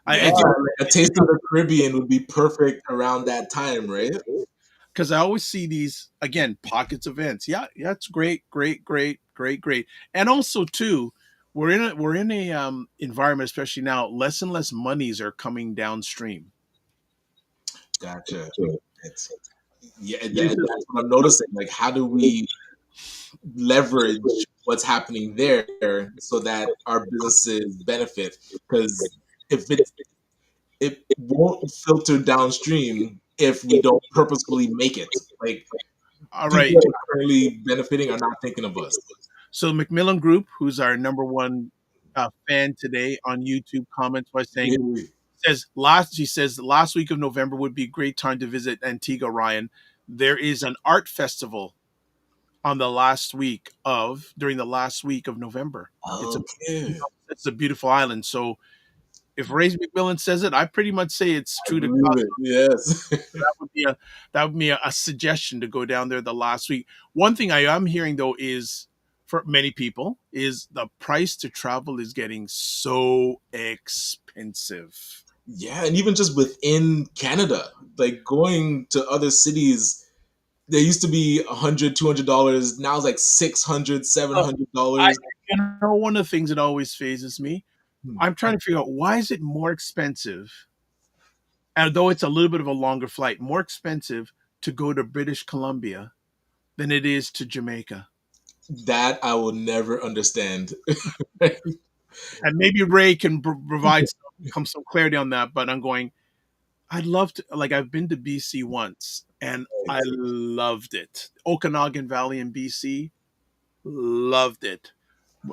I Yeah, just like a taste of the Caribbean would be perfect around that time, right? because I always see these again pockets events. Yeah, yeah, it's great, great, great, great, great, and also too, we're in a environment, especially now. Less and less monies are coming downstream. Gotcha. It's yeah, Used to- that's what I'm noticing. Like, how do we leverage what's happening there so that our businesses benefit? Because if it won't filter downstream if we don't purposefully make it. Like all people right. that are currently benefiting are not thinking of us. So Macmillan Group, who's our number one fan today on YouTube, comments by saying she says last week of November would be a great time to visit Antigua. Ryan, there is an art festival on the last week of during the last week of November. It's a Okay. it's a beautiful island. So if Ray McMillan says it, I pretty much say it's I true to believe God. it. Yes. That would be a suggestion to go down there the last week. One thing I am hearing though is for many people is the price to travel is getting so expensive. Yeah, and even just within Canada, like going to other cities, there used to be $100, $200. Now it's like 600, seven Uh, hundred I dollars. one of the things that always phases me. Hmm. I'm trying to figure out why is it more expensive, and though it's a little bit of a longer flight, more expensive to go to British Columbia than it is to Jamaica. That I will never understand. And maybe Ray can provide some clarity on that. But I'm going. I'd love to. Like I've been to BC once, and I loved it. Okanagan Valley in BC, loved it.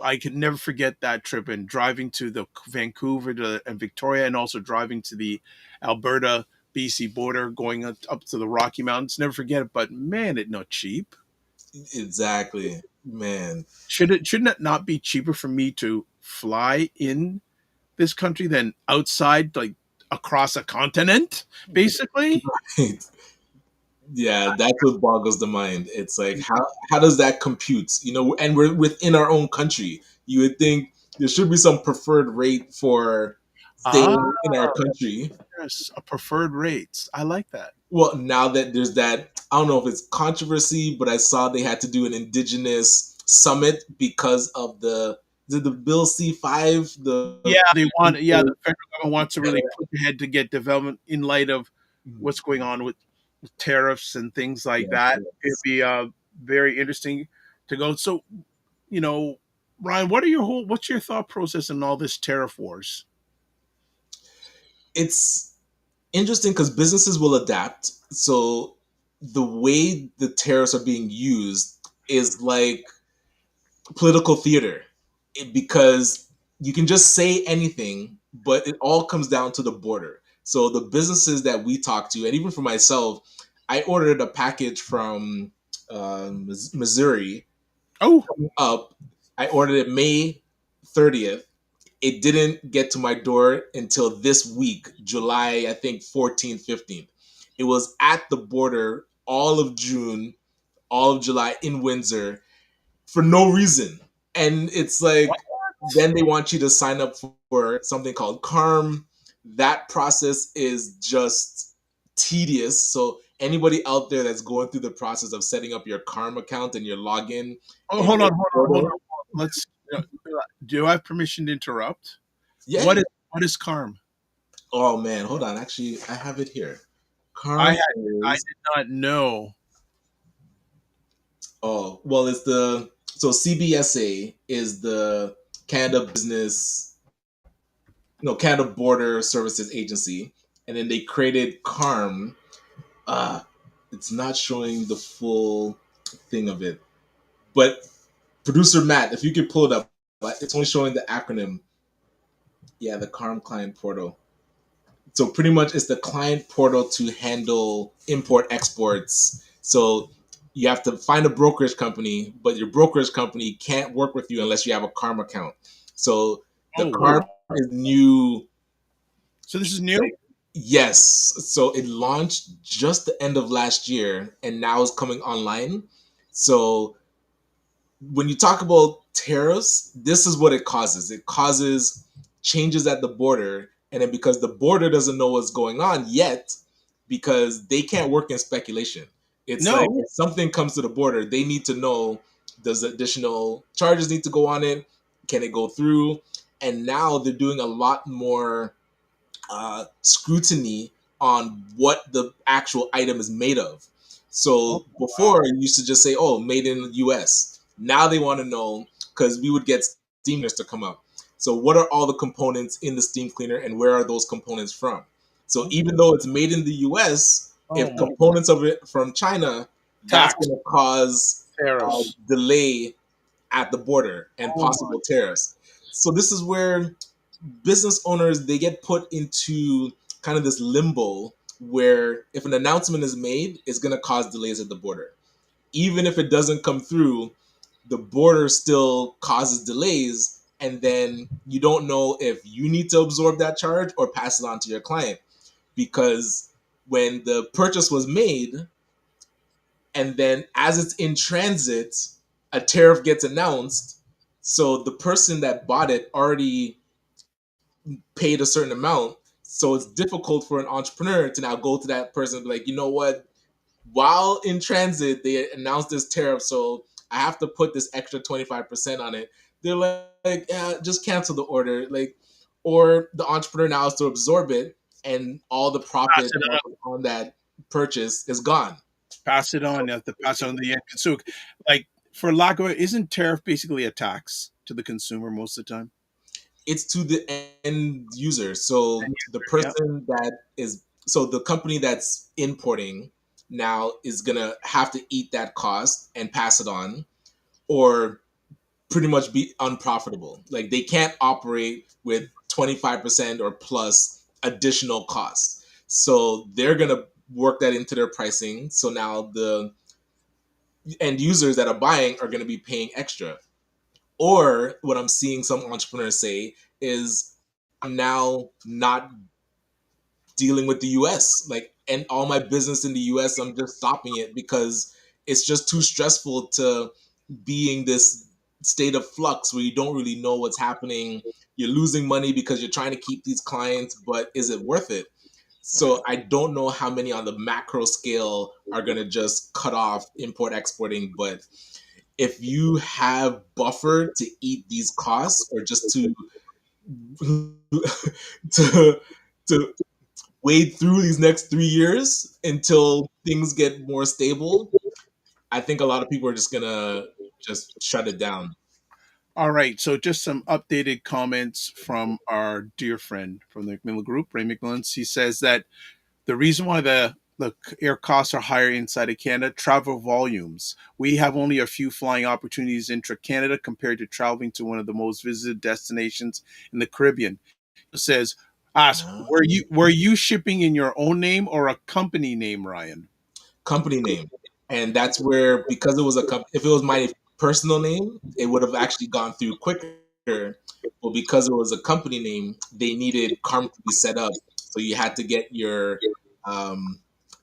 I could never forget that trip and driving to the Vancouver and Victoria, and also driving to the Alberta BC border, going up to the Rocky Mountains. Never forget it. But man, it not cheap. Exactly, man. Shouldn't it not be cheaper for me to fly in this country than outside, like across a continent, basically? Yeah, that's what boggles the mind. It's like how does that compute? You know, and we're within our own country. You would think there should be some preferred rate for Ah, staying in our country. yes, a preferred rates. I like that. Well, now that there's that, I don't know if it's controversy, but I saw they had to do an indigenous summit because of the Bill C-5, the Yeah, the federal government wants to really push ahead to get development in light of what's going on with tariffs and things like yes, that. It'd yes. be very interesting to go. So, you know, Ryan, what's your thought process in all this tariff wars? It's interesting because businesses will adapt. So the way the tariffs are being used is like political theater because you can just say anything, but it all comes down to the border. So the businesses that we talk to, and even for myself, I ordered a package from Missouri Oh, up. I ordered it May 30th. It didn't get to my door until this week, July, I think 14th, 15th. It was at the border all of June, all of July in Windsor for no reason. And it's like, then they want you to sign up for something called CARM. That process is just tedious. So anybody out there that's going through the process of setting up your CARM account and your login Oh, in hold your on, hold on, hold portal, on. Let's. Do I have permission to interrupt? yeah. What is CARM? Oh man, hold on. Actually, I have it here. I CARM had I is did not know. oh well, it's the so CBSA is the Canada Business no Canada Border Services Agency, and then they created CARM. Uh it's not showing the full thing of it, but producer Matt, if you could pull it up, but it's only showing the acronym. Yeah, the CARM client portal. So pretty much it's the client portal to handle import exports. So you have to find a brokerage company, but your brokerage company can't work with you unless you have a CARM account. So the Oh, CARM is new. so this is new. Yes. So it launched just the end of last year and now is coming online. So when you talk about tariffs, this is what it causes. It causes changes at the border. And then because the border doesn't know what's going on yet, because they can't work in speculation. It's like No, if something comes to the border, they need to know, does additional charges need to go on it? Can it go through? And now they're doing a lot more scrutiny on what the actual item is made of. oh, So wow. before, you used to just say, "Oh, made in the U.S." Now they want to know, because we would get steam cleaners to come up. So what are all the components in the steam cleaner, and where are those components from? So even though it's made in the U.S., Oh if my components of it from China, that's tax going to cause tariffs. delay at the border and Oh my. possible tariffs. So this is where business owners, they get put into kind of this limbo where if an announcement is made, it's going to cause delays at the border. Even if it doesn't come through, the border still causes delays, and then you don't know if you need to absorb that charge or pass it on to your client, because when the purchase was made and then as it's in transit, a tariff gets announced, so the person that bought it already paid a certain amount. So it's difficult for an entrepreneur to now go to that person and be like, you know what? While in transit, they announced this tariff, so I have to put this extra 25% on it. They're like, yeah, just cancel the order. Like, or the entrepreneur now has to absorb it, and all the Pass profit it on. on that purchase is gone. Pass it on. You have to pass it on to the end consumer. Like for lack of it, isn't tariff basically a tax to the consumer most of the time? It's to the end user. So the Yeah. person that is, so the company that's importing now is gonna have to eat that cost and pass it on, or pretty much be unprofitable. Like they can't operate with 25% or plus additional costs. So they're gonna work that into their pricing. So now the end users that are buying are gonna be paying extra. Or what I'm seeing some entrepreneurs say is, I'm now not dealing with the US. Like, and all my business in the US, I'm just stopping it because it's just too stressful to be in this state of flux where you don't really know what's happening. You're losing money because you're trying to keep these clients, but is it worth it? Right. So I don't know how many on the macro scale are going to just cut off import exporting, but if you have buffer to eat these costs, or just to to to wade through these next 3 years until things get more stable, I think a lot of people are just gonna just shut it down. All right. So just some updated comments from our dear friend from the McMillan Group, Ray McMillan. He says that the reason why the air costs are higher inside of Canada, travel volumes. We have only a few flying opportunities intra Canada compared to traveling to one of the most visited destinations in the Caribbean. It says, ask, Ah. were you shipping in your own name or a company name, Ryan? Company name, and that's where, because it was if it was my personal name, it would have actually gone through quicker. well, because it was a company name, they needed CARM to be set up. So you had to get your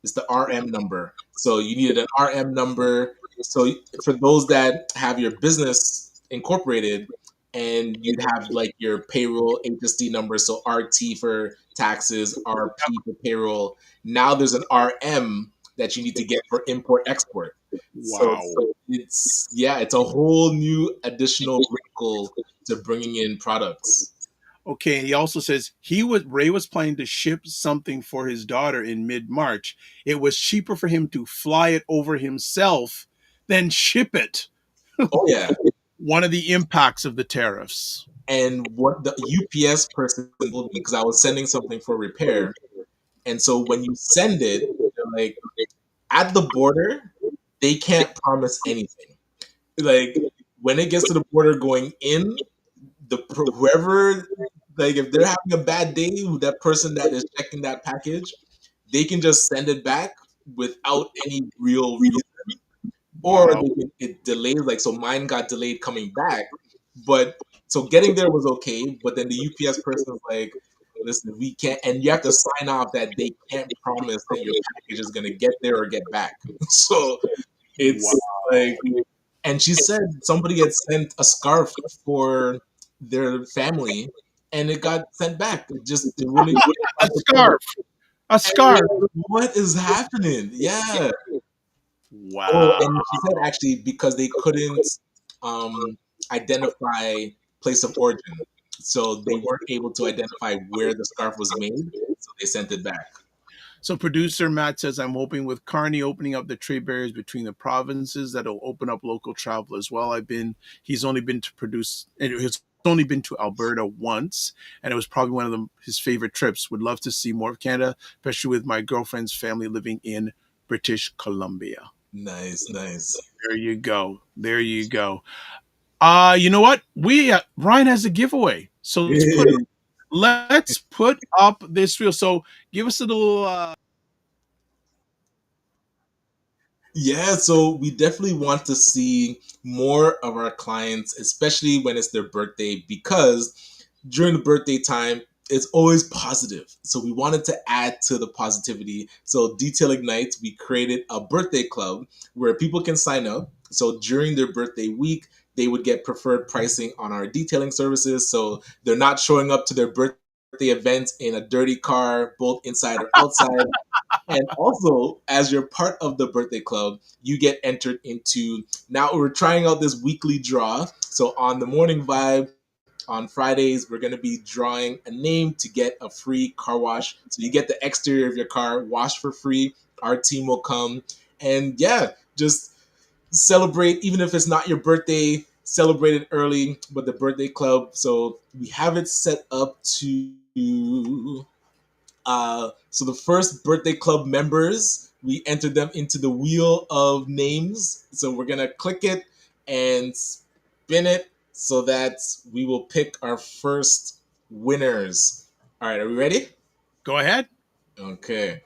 it's the RM number. So you needed an RM number. So for those that have your business incorporated, and you'd have like your payroll HSD number, so RT for taxes, RP for payroll. Now there's an RM that you need to get for import export. Wow. So it's a whole new additional wrinkle to bringing in products. Okay, and he also says Ray was planning to ship something for his daughter in mid-March. It was cheaper for him to fly it over himself than ship it. Oh yeah. One of the impacts of the tariffs. And what the UPS person told me, because I was sending something for repair, and so when you send it, they're like, at the border, they can't promise anything. Like when it gets to the border going in, whoever, like if they're having a bad day, that person that is checking that package, they can just send it back without any real reason, or Wow. it delays. Like so, mine got delayed coming back, but so getting there was okay. But then the UPS person was like, "Listen, we can't," and you have to sign off that they can't promise that your package is gonna get there or get back. So Wow. it's like, and she said somebody had sent a scarf for their family, and it got sent back. It wouldn't get A across the border. scarf. A scarf. What is happening? Yeah. Oh, Wow. and she said actually because they couldn't um, identify place of origin, so they weren't able to identify where the scarf was made, so they sent it back. So producer Matt says, I'm hoping with Carney opening up the trade barriers between the provinces, that'll open up local travel as well. He's only been to Alberta once, and it was probably one of his favorite trips. Would love to see more of Canada, especially with my girlfriend's family living in British Columbia. Nice, nice. There you go. There you go. You know what? Ryan has a giveaway. So let's put up this reel. So give us a little Yeah, so we definitely want to see more of our clients, especially when it's their birthday, because during the birthday time, it's always positive. So we wanted to add to the positivity. So Detail Ignite, we created a birthday club where people can sign up. So during their birthday week, they would get preferred pricing on our detailing services. So they're not showing up to their birthday event in a dirty car, both inside or outside. And also, as you're part of the birthday club, you get entered into. Now we're trying out this weekly draw. So on the morning vibe, on Fridays, we're going to be drawing a name to get a free car wash. So you get the exterior of your car washed for free. Our team will come and yeah, just celebrate, even if it's not your birthday, celebrate it early, but the birthday club. So we have it set up to so the first birthday club members, we entered them into the wheel of names. So we're gonna click it and spin it so that we will pick our first winners. All right, are we ready? go ahead. Okay.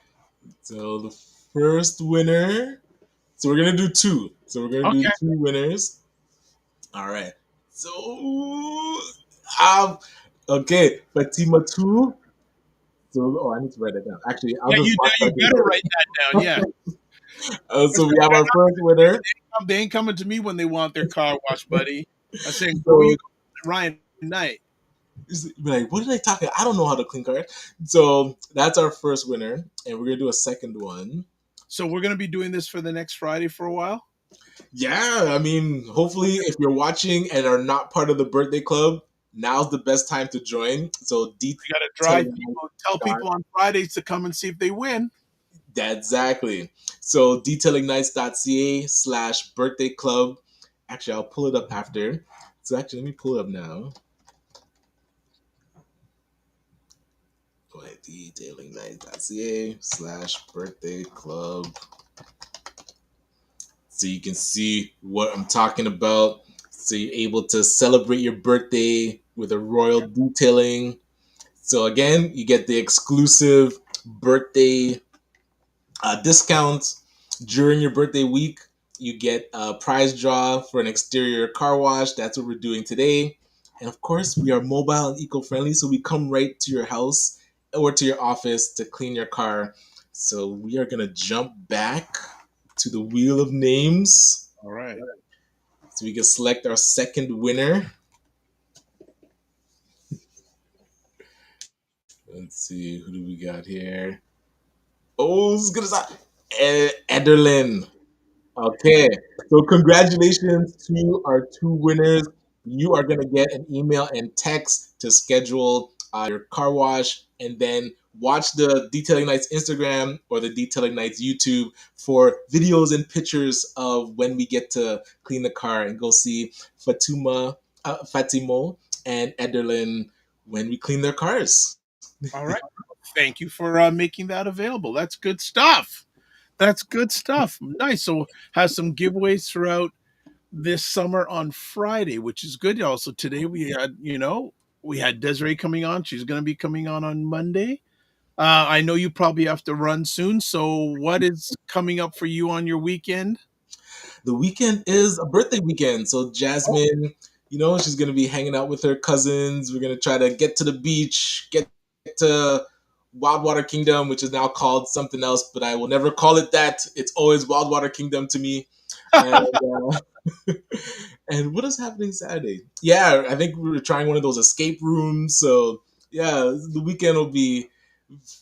So the first winner. So we're gonna do two. So we're gonna do Okay. two winners. All right. So okay, Fatima two. So, I need to write it down. Actually, I'll Yeah, just watch you that better video. write that down. Yeah. So we have our first winner. They ain't coming to me when they want their car washed, buddy. I said, go So you Ryan Knight. be like, what did I talk about? I don't know how to clean card. So that's our first winner, and we're gonna do a second one. So we're gonna be doing this for the next Friday for a while. Yeah, I mean, hopefully, if you're watching and are not part of the birthday club, now's the best time to join. So We gotta tell people on Fridays to come and see if they win. exactly. So detailingnights.ca/birthday club. Actually, I'll pull it up after. So actually, let me pull it up now. Go ahead, detailingnights.ca/birthday club. So you can see what I'm talking about. So you're able to celebrate your birthday with a royal detailing. So again, you get the exclusive birthday discounts during your birthday week. You get a prize draw for an exterior car wash. That's what we're doing today. And of course, we are mobile and eco-friendly, so we come right to your house or to your office to clean your car. So we are gonna jump back to the wheel of names All right. so we can select our second winner. Let's see, who do we got here? Oh, this is good as Ederlin. Okay, so congratulations to our two winners. You are going to get an email and text to schedule your car wash, and then watch the Detailing Nights Instagram or the Detailing Nights YouTube for videos and pictures of when we get to clean the car, and go see Fatimo and Ederlin when we clean their cars. All right. Thank you for making that available. That's good stuff. That's good stuff. Nice. So has some giveaways throughout this summer on Friday, which is good. Also today we had, we had Desiree coming on. She's going to be coming on Monday. I know you probably have to run soon. So what is coming up for you on your weekend? The weekend is a birthday weekend. So Jasmine, she's gonna be hanging out with her cousins. We're gonna try to get to the beach, get to Wildwater Kingdom, which is now called something else, but I will never call it that. It's always Wildwater Kingdom to me. And and what is happening Saturday? Yeah, I think we're trying one of those escape rooms. So yeah, the weekend will be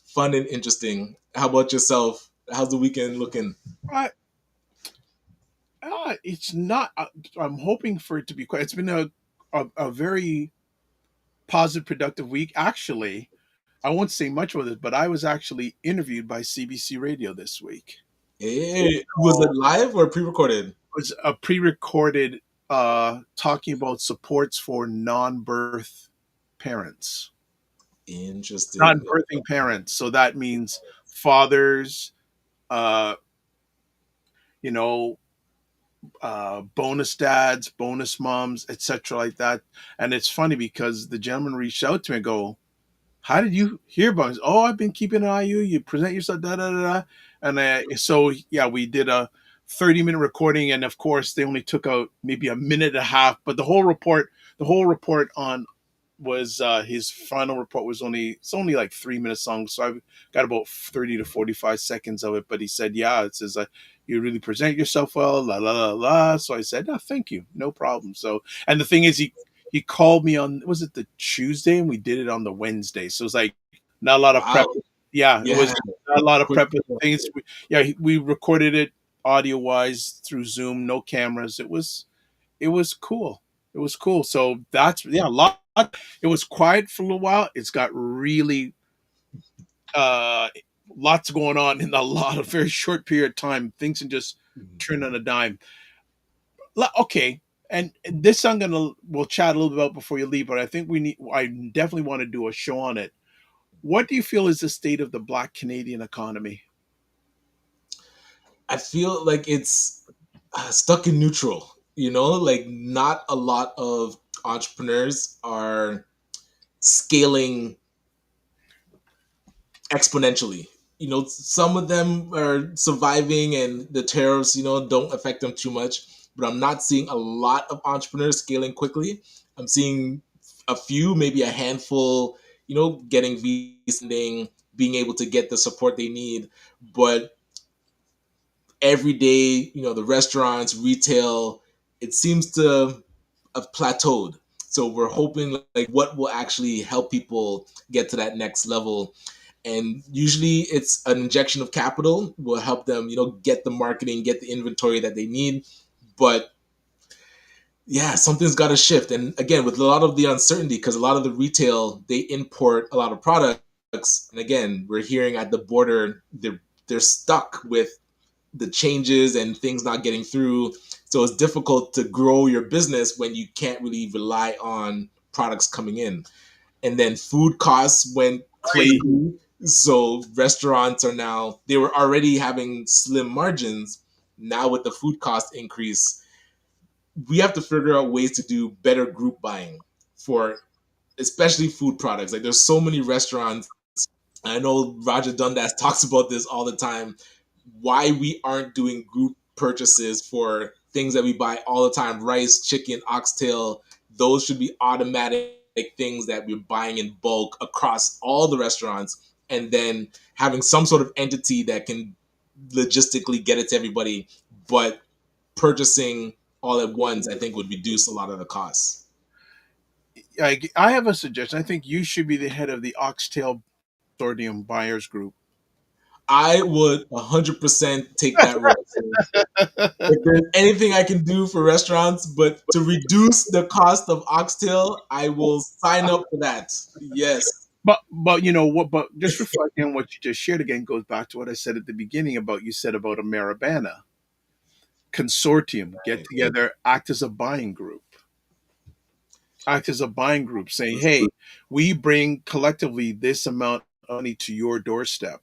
fun and interesting. How about yourself? How's the weekend looking? Uh, it's not. I'm hoping for it to be quite. It's been a very positive, productive week. Actually, I won't say much with it, but I was actually interviewed by CBC Radio this week. Hey, was it live or pre-recorded? It was a pre-recorded talking about supports for non-birth parents, Interesting. non-birthing parents. So that means fathers, uh, you know, bonus dads, bonus moms, etc., like that. And it's funny because the gentleman reached out to me and go, "How did you hear about it?" "Oh, I've been keeping an eye on you. You present yourself, da da da da." And so yeah, we did a 30-minute recording, and of course they only took out maybe a minute and a half. But the whole report on was his final report was only like 3 minutes long, so I've got about 30 to 45 seconds of it. But he said, yeah, it says you really present yourself well, la la la la. So I said, no, thank you, no problem. So, and the thing is, he called me on, was it the Tuesday, and we did it on the Wednesday, so it was like not a lot of prep. Wow. Yeah, it Yeah. was not a lot of Quick. prep things. We recorded it audio wise through Zoom, no cameras. It was cool. It was cool. So that's, yeah, a lot. It was quiet for a little while. It's got really uh lots going on in a lot of very short period of time. Things can just turn on a dime. Okay. And this we'll chat a little bit about before you leave, but I definitely want to do a show on it. What do you feel is the state of the Black Canadian economy? I feel like it's stuck in neutral. Like not a lot of entrepreneurs are scaling exponentially. Some of them are surviving, and the tariffs, don't affect them too much. But I'm not seeing a lot of entrepreneurs scaling quickly. I'm seeing a few, maybe a handful, getting VC funding, being able to get the support they need. But every day, the restaurants, retail, it seems to have plateaued. So we're hoping like what will actually help people get to that next level. And usually it's an injection of capital will help them, get the marketing, get the inventory that they need. But yeah, something's got to shift. And again, with a lot of the uncertainty, because a lot of the retail, they import a lot of products. And again, we're hearing at the border, they're stuck with the changes and things not getting through. So it's difficult to grow your business when you can't really rely on products coming in. And then food costs went crazy. So restaurants they were already having slim margins. Now with the food cost increase, we have to figure out ways to do better group buying for especially food products. Like there's so many restaurants. I know Roger Dundas talks about this all the time. Why we aren't doing group purchases for things that we buy all the time, rice, chicken, oxtail, those should be automatic things that we're buying in bulk across all the restaurants, and then having some sort of entity that can logistically get it to everybody, but purchasing all at once, I think, would reduce a lot of the costs. I have a suggestion. I think you should be the head of the Oxtail Consortium Buyers Group. I would 100% take that role. If there's anything I can do for restaurants, but to reduce the cost of oxtail, I will sign up for that. Yes. But you know what? But just reflecting on what you just shared again goes back to what I said at the beginning about you said about a Marabana consortium, get together, act as a buying group. Act as a buying group saying, hey, we bring collectively this amount of money to your doorstep.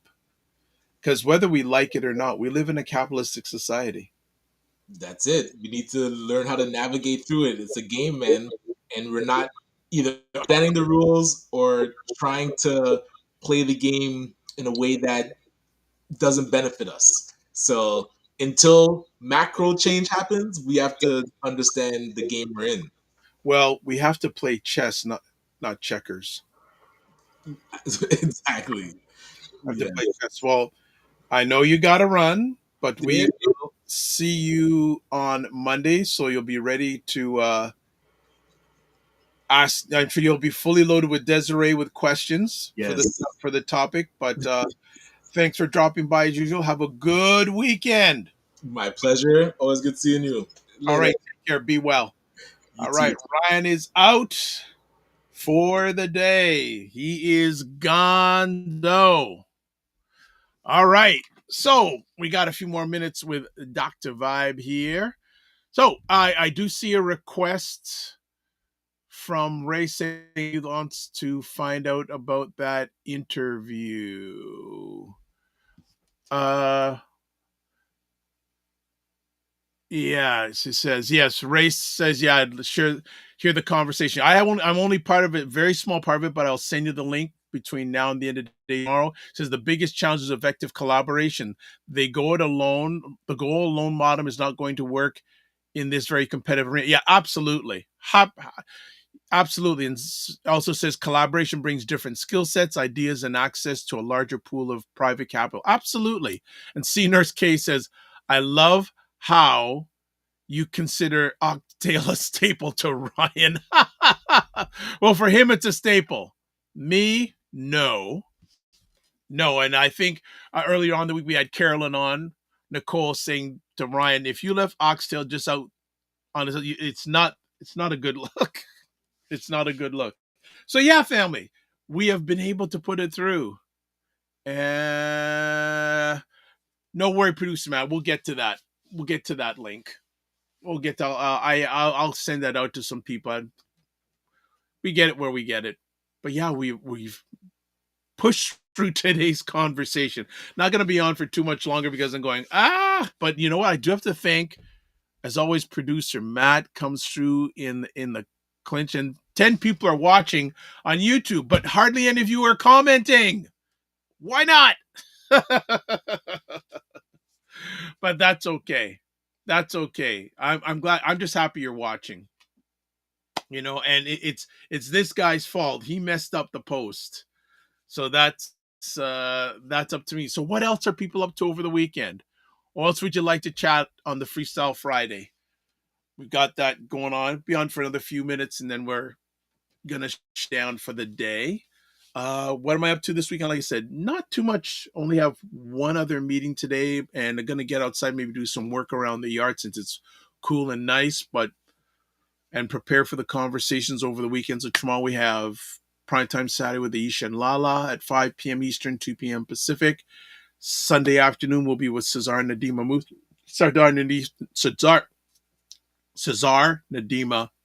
Because whether we like it or not, we live in a capitalistic society. That's it. We need to learn how to navigate through it. It's a game, man. And we're not either understanding the rules or trying to play the game in a way that doesn't benefit us. So until macro change happens, we have to understand the game we're in. Well, we have to play chess, not checkers. Exactly. We have to play chess. Well, I know you got to run, but we will see you on Monday, so you'll be ready to ask. I'm sure you'll be fully loaded with Desiree with questions for the topic. But thanks for dropping by as usual. Have a good weekend. My pleasure. Always good seeing you. Later. All right. Take care. Be well. All right. Ryan is out for the day. He is gone, though. All right. So we got a few more minutes with Dr. Vibe here. So I do see a request from Ray saying he wants to find out about that interview. Yeah, she says, yes. Ray says, yeah, I'd hear the conversation. I'm only part of it, very small part of it, but I'll send you the link between now and the end of the day tomorrow. It says the biggest challenge is effective collaboration. They go it alone. The goal alone model is not going to work in this very competitive arena. Yeah, absolutely. Absolutely. And also says collaboration brings different skill sets, ideas, and access to a larger pool of private capital. Absolutely. And C Nurse K says, I love how you consider oxtail a staple to Ryan. Well, for him, it's a staple. Me, no. And I think earlier on the week we had Carolyn on, Nicole saying to Ryan, if you left oxtail just out on it's not a good look. It's not a good look. So yeah, family, we have been able to put it through. No worry, producer Matt. We'll get to that. We'll get to that link. We'll get to. I'll send that out to some people. We get it where we get it. But yeah, we've pushed through today's conversation. Not going to be on for too much longer because I'm going But you know what? I do have to thank, as always, producer Matt comes through in the clinch, and 10 people are watching on YouTube, but hardly any of you are commenting. Why not? But that's okay. That's okay. I'm glad. I'm just happy you're watching. You know, and it's this guy's fault. He messed up the post, so that's up to me. So what else are people up to over the weekend? Or else would you like to chat on the Freestyle Friday? We've got that going on. Be on for another few minutes, and then we're gonna shut down for the day. What am I up to this weekend? Like I said, not too much. Only have one other meeting today, and I'm gonna get outside, maybe do some work around the yard since it's cool and nice, and prepare for the conversations over the weekend. So tomorrow we have Primetime Saturday with Aisha and Lala at 5 p.m. Eastern, 2 p.m. Pacific. Sunday afternoon we'll be with Cesar Nadima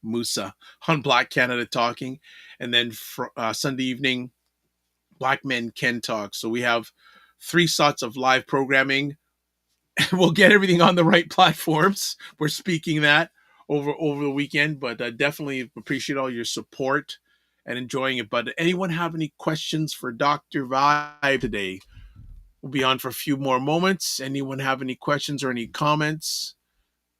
Musa on Black Canada Talking. And then Sunday evening, Black Men Can Talk. So we have 3 slots of live programming. We'll get everything on the right platforms. We're speaking that over the weekend, but definitely appreciate all your support and enjoying it. But anyone have any questions for Dr. Vibe today? We'll be on for a few more moments. Anyone have any questions or any comments?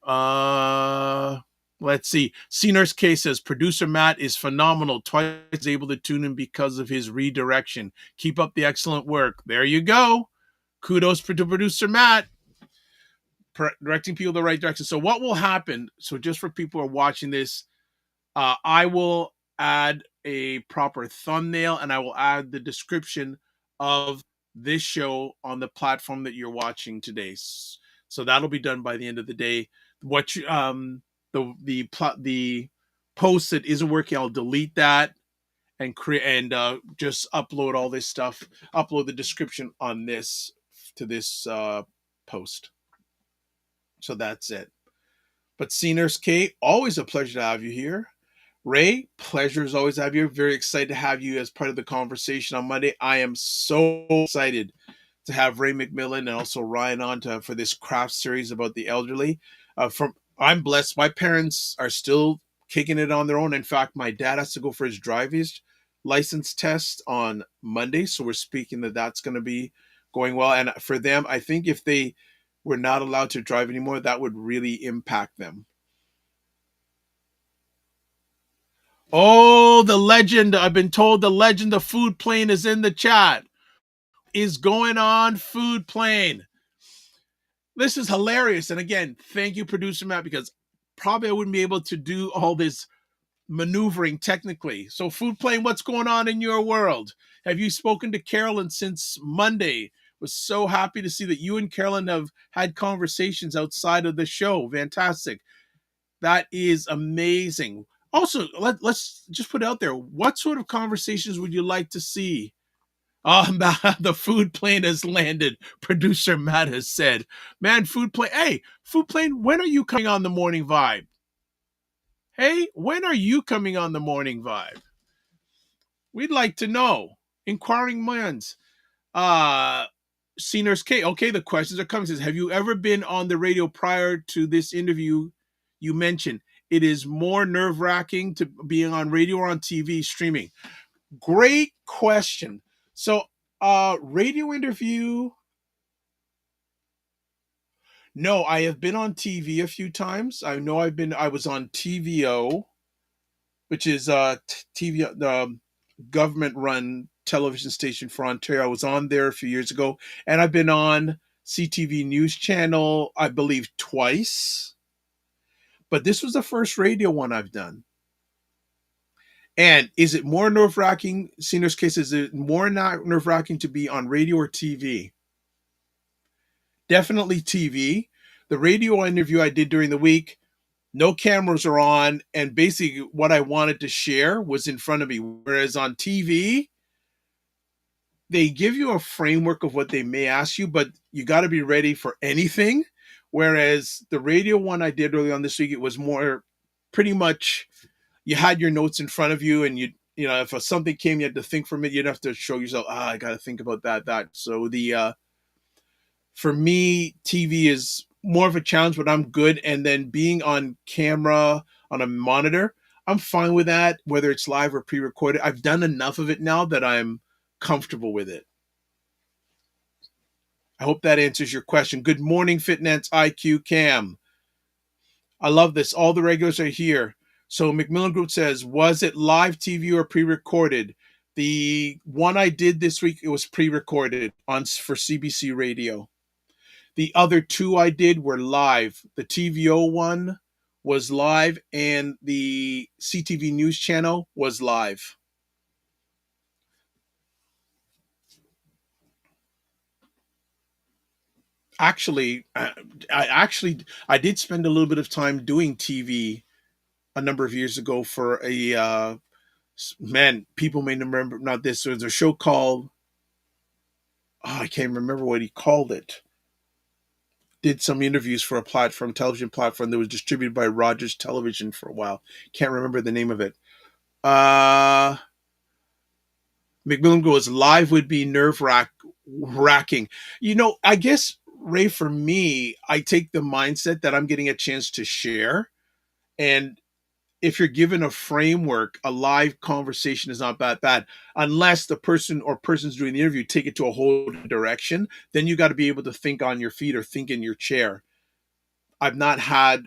Let's see. C-Nurse K says producer Matt is phenomenal. Twice able to tune in because of his redirection. Keep up the excellent work. There you go. Kudos to producer Matt, directing people the right direction. So what will happen? So just for people who are watching this, I will add a proper thumbnail and I will add the description of this show on the platform that you're watching today. So that'll be done by the end of the day. What you, the post that isn't working, I'll delete that and create and just upload all this stuff. Upload the description on this to this post. So that's it. But C-Nurse K, always a pleasure to have you here. Ray, pleasure as always to have you. Very excited to have you as part of the conversation on Monday. I am so excited to have Ray McMillan and also Ryan on for this craft series about the elderly. I'm blessed. My parents are still kicking it on their own. In fact, my dad has to go for his driver's license test on Monday, so we're speaking that's going to be going well. And for them, I think if they were not allowed to drive anymore, that would really impact them. Oh, the legend. I've been told the legend of Food Plane is in the chat. Is going on, Food Plane? This is hilarious. And again, thank you, producer Matt, because probably I wouldn't be able to do all this maneuvering technically. So Food Plane, what's going on in your world? Have you spoken to Carolyn since Monday? Was so happy to see that you and Carolyn have had conversations outside of the show. Fantastic. That is amazing. Also, let's just put it out there. What sort of conversations would you like to see? The Food Plane has landed. Producer Matt has said, man, Food Plane. Hey, Food Plane, when are you coming on the Morning Vibe? Hey, when are you coming on the Morning Vibe? We'd like to know. Inquiring minds. C-Nurse K. Okay, the questions are coming. Says, have you ever been on the radio prior to this interview you mentioned? It is more nerve-wracking to being on radio or on TV streaming. Great question. So, radio interview. No, I have been on TV a few times. I was on TVO, which is TV, the government-run television station for Ontario. I was on there a few years ago, and I've been on CTV News Channel, I believe, twice. But this was the first radio one I've done. And is it more nerve-wracking, C-Nurse Case, is it more nerve-wracking to be on radio or TV? Definitely TV. The radio interview I did during the week, no cameras are on, and basically what I wanted to share was in front of me. Whereas on TV, they give you a framework of what they may ask you, but you got to be ready for anything. Whereas the radio one I did early on this week, it was more pretty much you had your notes in front of you, and you know, if something came, you had to think for a minute. You'd have to show yourself, I got to think about that. So for me, TV is more of a challenge, but I'm good. And then being on camera on a monitor, I'm fine with that, whether it's live or pre-recorded. I've done enough of it now that I'm comfortable with it. I hope that answers your question. Good morning, Fitness IQ Cam. I love this. All the regulars are here. So McMillan Group says, was it live TV or pre-recorded? The one I did this week, it was pre-recorded for CBC Radio. The other two I did were live. The TVO one was live, and the CTV News Channel was live. Actually, I did spend a little bit of time doing TV a number of years ago for a man. People may remember not this. There's a show called I can't remember what he called it. Did some interviews for a television platform that was distributed by Rogers Television for a while. Can't remember the name of it. McMillan goes, live would be nerve-wracking. You know, I guess, Ray, for me, I take the mindset that I'm getting a chance to share. And if you're given a framework, a live conversation is not that bad. Unless the person or persons doing the interview take it to a whole direction, then you got to be able to think on your feet or think in your chair. I've not had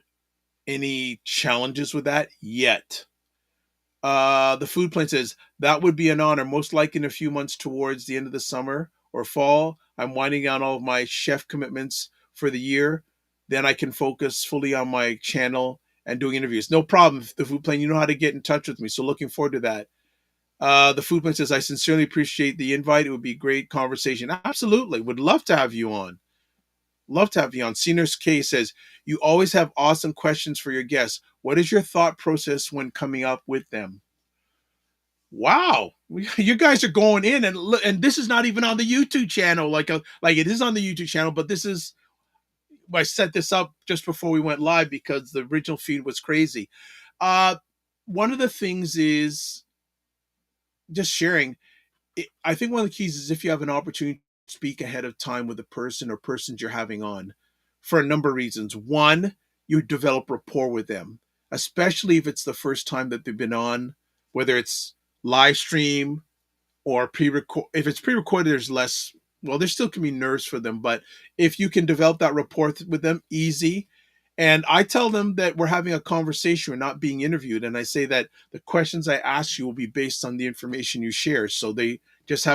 any challenges with that yet. The food plan says that would be an honor, most likely in a few months towards the end of the summer or fall. I'm winding down all of my chef commitments for the year. Then I can focus fully on my channel and doing interviews. No problem. The food plan, you know how to get in touch with me. So looking forward to that. The food plan says, I sincerely appreciate the invite. It would be a great conversation. Absolutely. Would love to have you on. Love to have you on. Seniors K says, you always have awesome questions for your guests. What is your thought process when coming up with them? Wow, you guys are going in, and this is not even on the YouTube channel, like it is on the YouTube channel, but this is, I set this up just before we went live because the original feed was crazy. One of the things is just sharing. I think one of the keys is if you have an opportunity to speak ahead of time with a person or persons you're having on, for a number of reasons. One, you develop rapport with them, especially if it's the first time that they've been on, whether it's live stream or pre-record. If it's pre-recorded, there's less, well, there still can be nerves for them, but if you can develop that rapport with them, easy. And I tell them that we're having a conversation, we're not being interviewed. And I say that the questions I ask you will be based on the information you share. So they just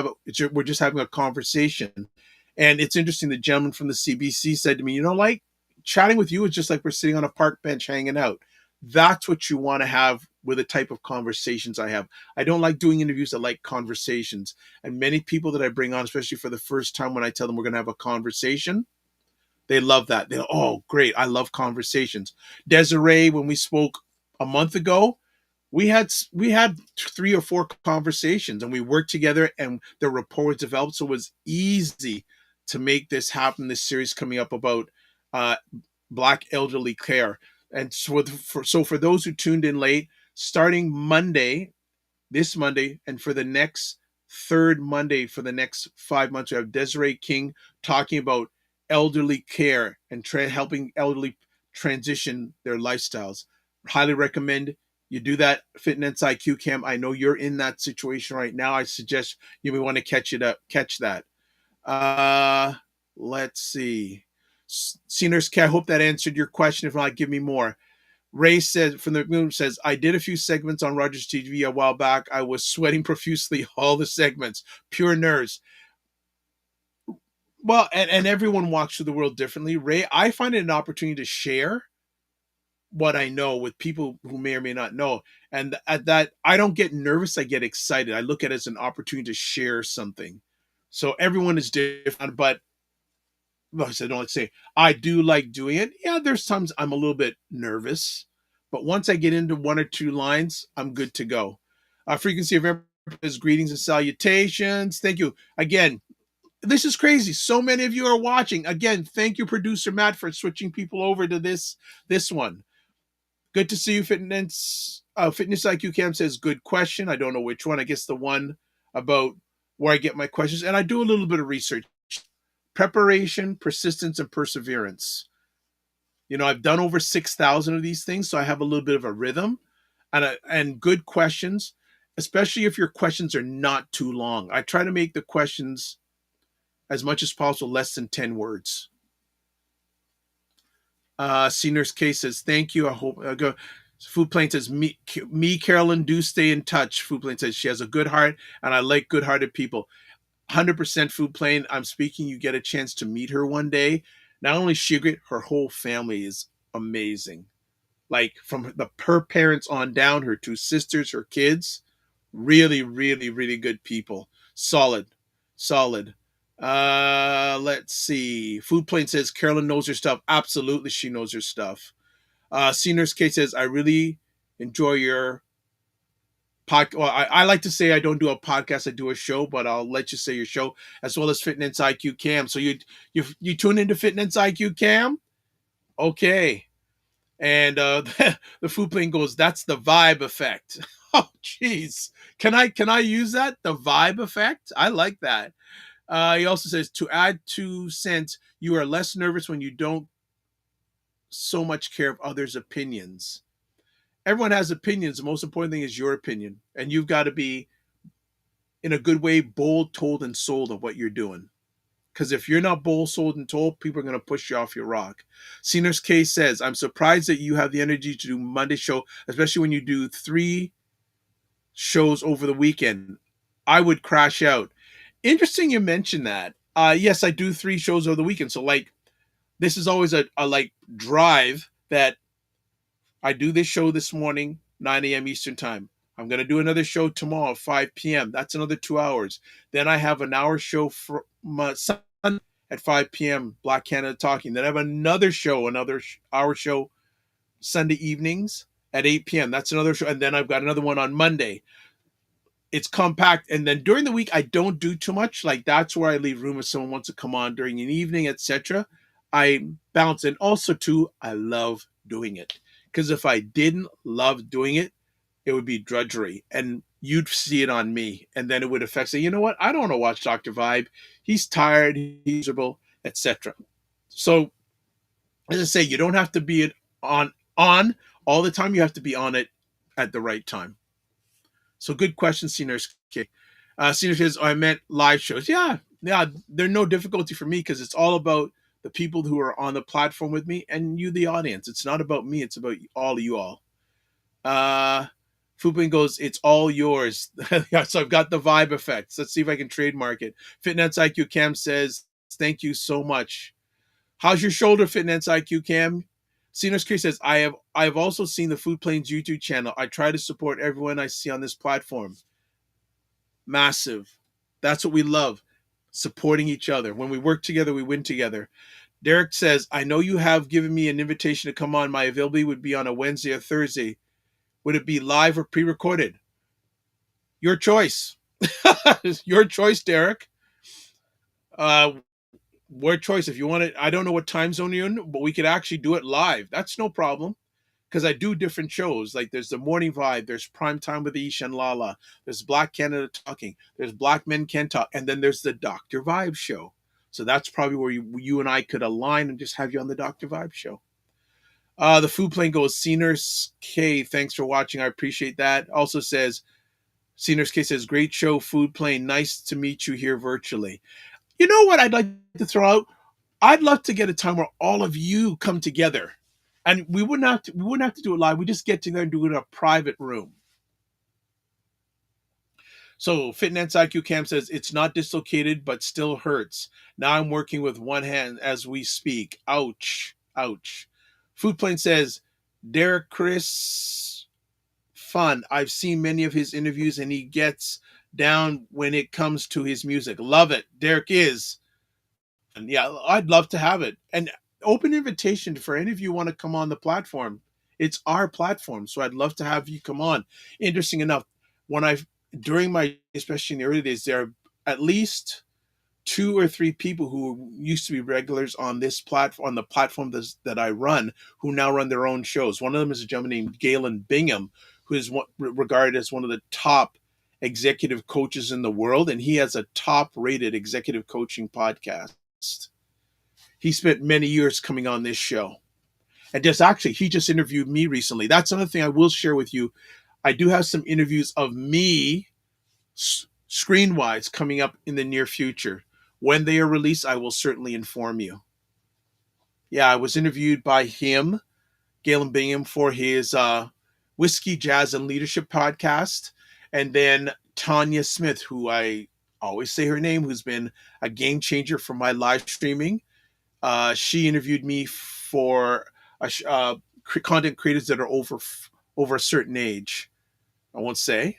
we're just having a conversation. And it's interesting, the gentleman from the CBC said to me, like chatting with you is just like we're sitting on a park bench hanging out. That's what you want to have with the type of conversations I have. I don't like doing interviews. I like conversations. And many people that I bring on, especially for the first time, when I tell them we're going to have a conversation, they love that. They're, oh, great. I love conversations. Desiree, when we spoke a month ago, we had 3 or 4 conversations and we worked together and the rapport was developed. So it was easy to make this happen. This series coming up about Black elderly care. And so for those who tuned in late, starting this Monday, and for the next third Monday for the next 5 months, we have Desiree King talking about elderly care and helping elderly transition their lifestyles. Highly recommend you do that. Fitness IQ Cam, I know you're in that situation right now. I suggest you may want to catch that. Let's see. Seniors K, I hope that answered your question. If not, give me more. Ray says from the room says, I did a few segments on Rogers TV a while back. I was sweating profusely all the segments. Pure nerves. Well, and everyone walks through the world differently. Ray, I find it an opportunity to share what I know with people who may or may not know. And at that, I don't get nervous. I get excited. I look at it as an opportunity to share something. So everyone is different, but I don't like to say I do like doing it. Yeah, there's times I'm a little bit nervous, but once I get into 1 or 2 lines, I'm good to go. Frequency of is greetings and salutations. Thank you again. This is crazy. So many of you are watching. Again, thank you, producer Matt, for switching people over to this one. Good to see you, Fitness IQ Cam says, good question. I don't know which one. I guess the one about where I get my questions. And I do a little bit of research. Preparation, persistence, and perseverance. I've done over 6,000 of these things, so I have a little bit of a rhythm and good questions, especially if your questions are not too long. I try to make the questions as much as possible less than 10 words. Seniors K says, thank you. I hope Food Plane says, me, Carolyn, do stay in touch. Food Plane says she has a good heart and I like good-hearted people. 100% Food Plane. I'm speaking. You get a chance to meet her one day. Not only she great, her whole family is amazing. Like from her parents on down, her 2 sisters, her kids, really, really, really good people. Solid. Let's see. Food Plane says Carolyn knows her stuff. Absolutely, she knows her stuff. Seniors K says, I really enjoy your podcast. Well, I like to say I don't do a podcast, I do a show, but I'll let you say your show, as well as Fitness IQ Cam. So you tune into Fitness IQ Cam? Okay. And the Food Plane goes, that's the vibe effect. Oh, geez. Can I use that? The vibe effect? I like that. He also says, to add 2 cents, you are less nervous when you don't so much care of others' opinions. Everyone has opinions. The most important thing is your opinion. And you've got to be, in a good way, bold, told, and sold of what you're doing. Because if you're not bold, sold, and told, people are going to push you off your rock. Seniors K says, I'm surprised that you have the energy to do Monday show, especially when you do 3 shows over the weekend. I would crash out. Interesting you mentioned that. Yes, I do 3 shows over the weekend. So like this is always a like drive that I do this show this morning, 9 a.m. Eastern time. I'm going to do another show tomorrow, 5 p.m. That's another 2 hours. Then I have an hour show for my son at 5 p.m. Black Canada Talking. Then I have another show, another hour show Sunday evenings at 8 p.m. That's another show. And then I've got another one on Monday. It's compact. And then during the week, I don't do too much. Like that's where I leave room if someone wants to come on during an evening, etc. I bounce. And also, too, I love doing it. Because if I didn't love doing it, it would be drudgery. And you'd see it on me. And then it would affect, say, you know what? I don't want to watch Dr. Vibe. He's tired, he's miserable, etc. So, as I say, you don't have to be on all the time. You have to be on it at the right time. So good question, Seniors K. Seniors says, I meant live shows. Yeah, they're no difficulty for me because it's all about the people who are on the platform with me and you, the audience. It's not about me. It's about all of you all. Fupin goes, it's all yours. Yeah, so I've got the vibe effects. Let's see if I can trademark it. Fitness IQ Cam says, thank you so much. How's your shoulder, Fitness IQ Cam? Seniors K says, I have also seen the Food Planes YouTube channel. I try to support everyone I see on this platform. Massive. That's what we love. Supporting each other. When we work together, we win together. Derek says, I know you have given me an invitation to come on. My availability would be on a Wednesday or Thursday. Would it be live or pre-recorded? Your choice. Your choice, Derek. Your choice. If you want it, I don't know what time zone you're in, but we could actually do it live. That's no problem. Because I do different shows. Like there's the Morning Vibe, there's Prime Time with Ish and Lala, there's Black Canada Talking, there's Black Men Can Talk, and then there's the Dr. Vibe show. So that's probably where you and I could align and just have you on the Dr. Vibe show. The Food Plane goes, Seniors K, thanks for watching. I appreciate that. Also says, Seniors K says, great show, Food Plane. Nice to meet you here virtually. You know what I'd like to throw out? I'd love to get a time where all of you come together. And we wouldn't have to do it live. We just get together and do it in a private room. So Fitness IQ Cam says, it's not dislocated, but still hurts. Now I'm working with one hand as we speak. Ouch. Ouch. Food Plane says, Derek Chris, fun. I've seen many of his interviews and he gets down when it comes to his music. Love it. Derek is. And yeah, I'd love to have it. And open invitation for any of you who want to come on the platform. It's our platform. So I'd love to have you come on. Interesting enough, during my, especially in the early days, there are at least 2 or 3 people who used to be regulars on this platform, on the platform that I run, who now run their own shows. One of them is a gentleman named Galen Bingham, who is regarded as one of the top executive coaches in the world. And he has a top rated executive coaching podcast. He spent many years coming on this show. And he just interviewed me recently. That's another thing I will share with you. I do have some interviews of me screen-wise coming up in the near future. When they are released, I will certainly inform you. Yeah, I was interviewed by him, Galen Bingham, for his Whiskey, Jazz, and Leadership podcast. And then Tanya Smith, who I always say her name, who's been a game changer for my live streaming. She interviewed me for content creators that are over a certain age. I won't say.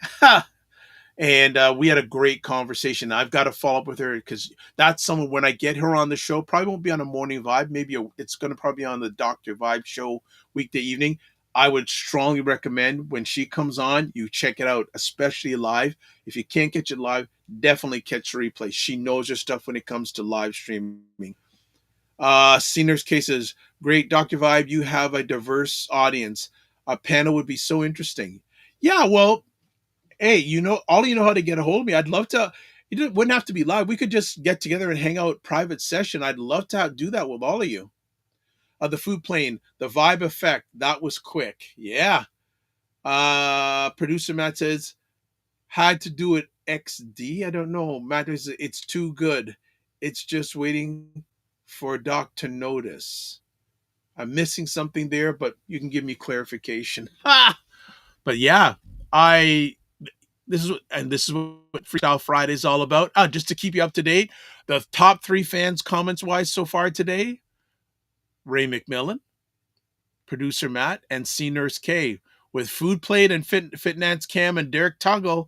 And we had a great conversation. I've got to follow up with her because that's someone, when I get her on the show, probably won't be on a Morning Vibe. Maybe it's going to probably be on the Dr. Vibe show weekday evening. I would strongly recommend when she comes on, you check it out, especially live. If you can't catch it live, definitely catch the replay. She knows her stuff when it comes to live streaming. Seniors Cases, great Dr. Vibe. You have a diverse audience. A panel would be so interesting. Yeah, well, hey, all you know how to get a hold of me. I'd love to. It wouldn't have to be live. We could just get together and hang out private session. I'd love to do that with all of you. The Food Plane, the Vibe Effect, that was quick. Yeah. Producer Matt says, had to do it XD. I don't know. Matt says, it's too good. It's just waiting for Doc to notice. I'm missing something there, but you can give me clarification. Ha! But yeah, I this is what Freestyle Friday is all about. Just to keep you up to date, the top 3 fans comments wise so far today: Ray McMillan, producer Matt, and C Nurse K. With Food Plate and Fitnance Cam and Derek Tuggle.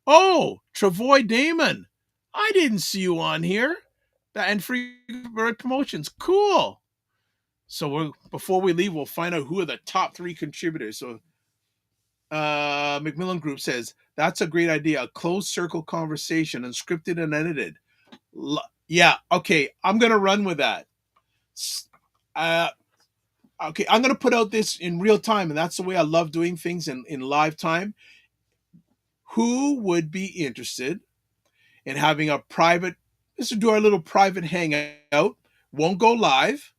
Oh, Travoy Damon. I didn't see you on here. And Free Bird Promotions. Cool. So before we leave, we'll find out who are the top 3 contributors. So McMillan Group says, that's a great idea. A closed circle conversation, unscripted and edited. Yeah, okay. I'm going to run with that. Okay, I'm going to put out this in real time, and that's the way I love doing things in live time. Who would be interested in having a private, let's do our little private hangout. Won't go live.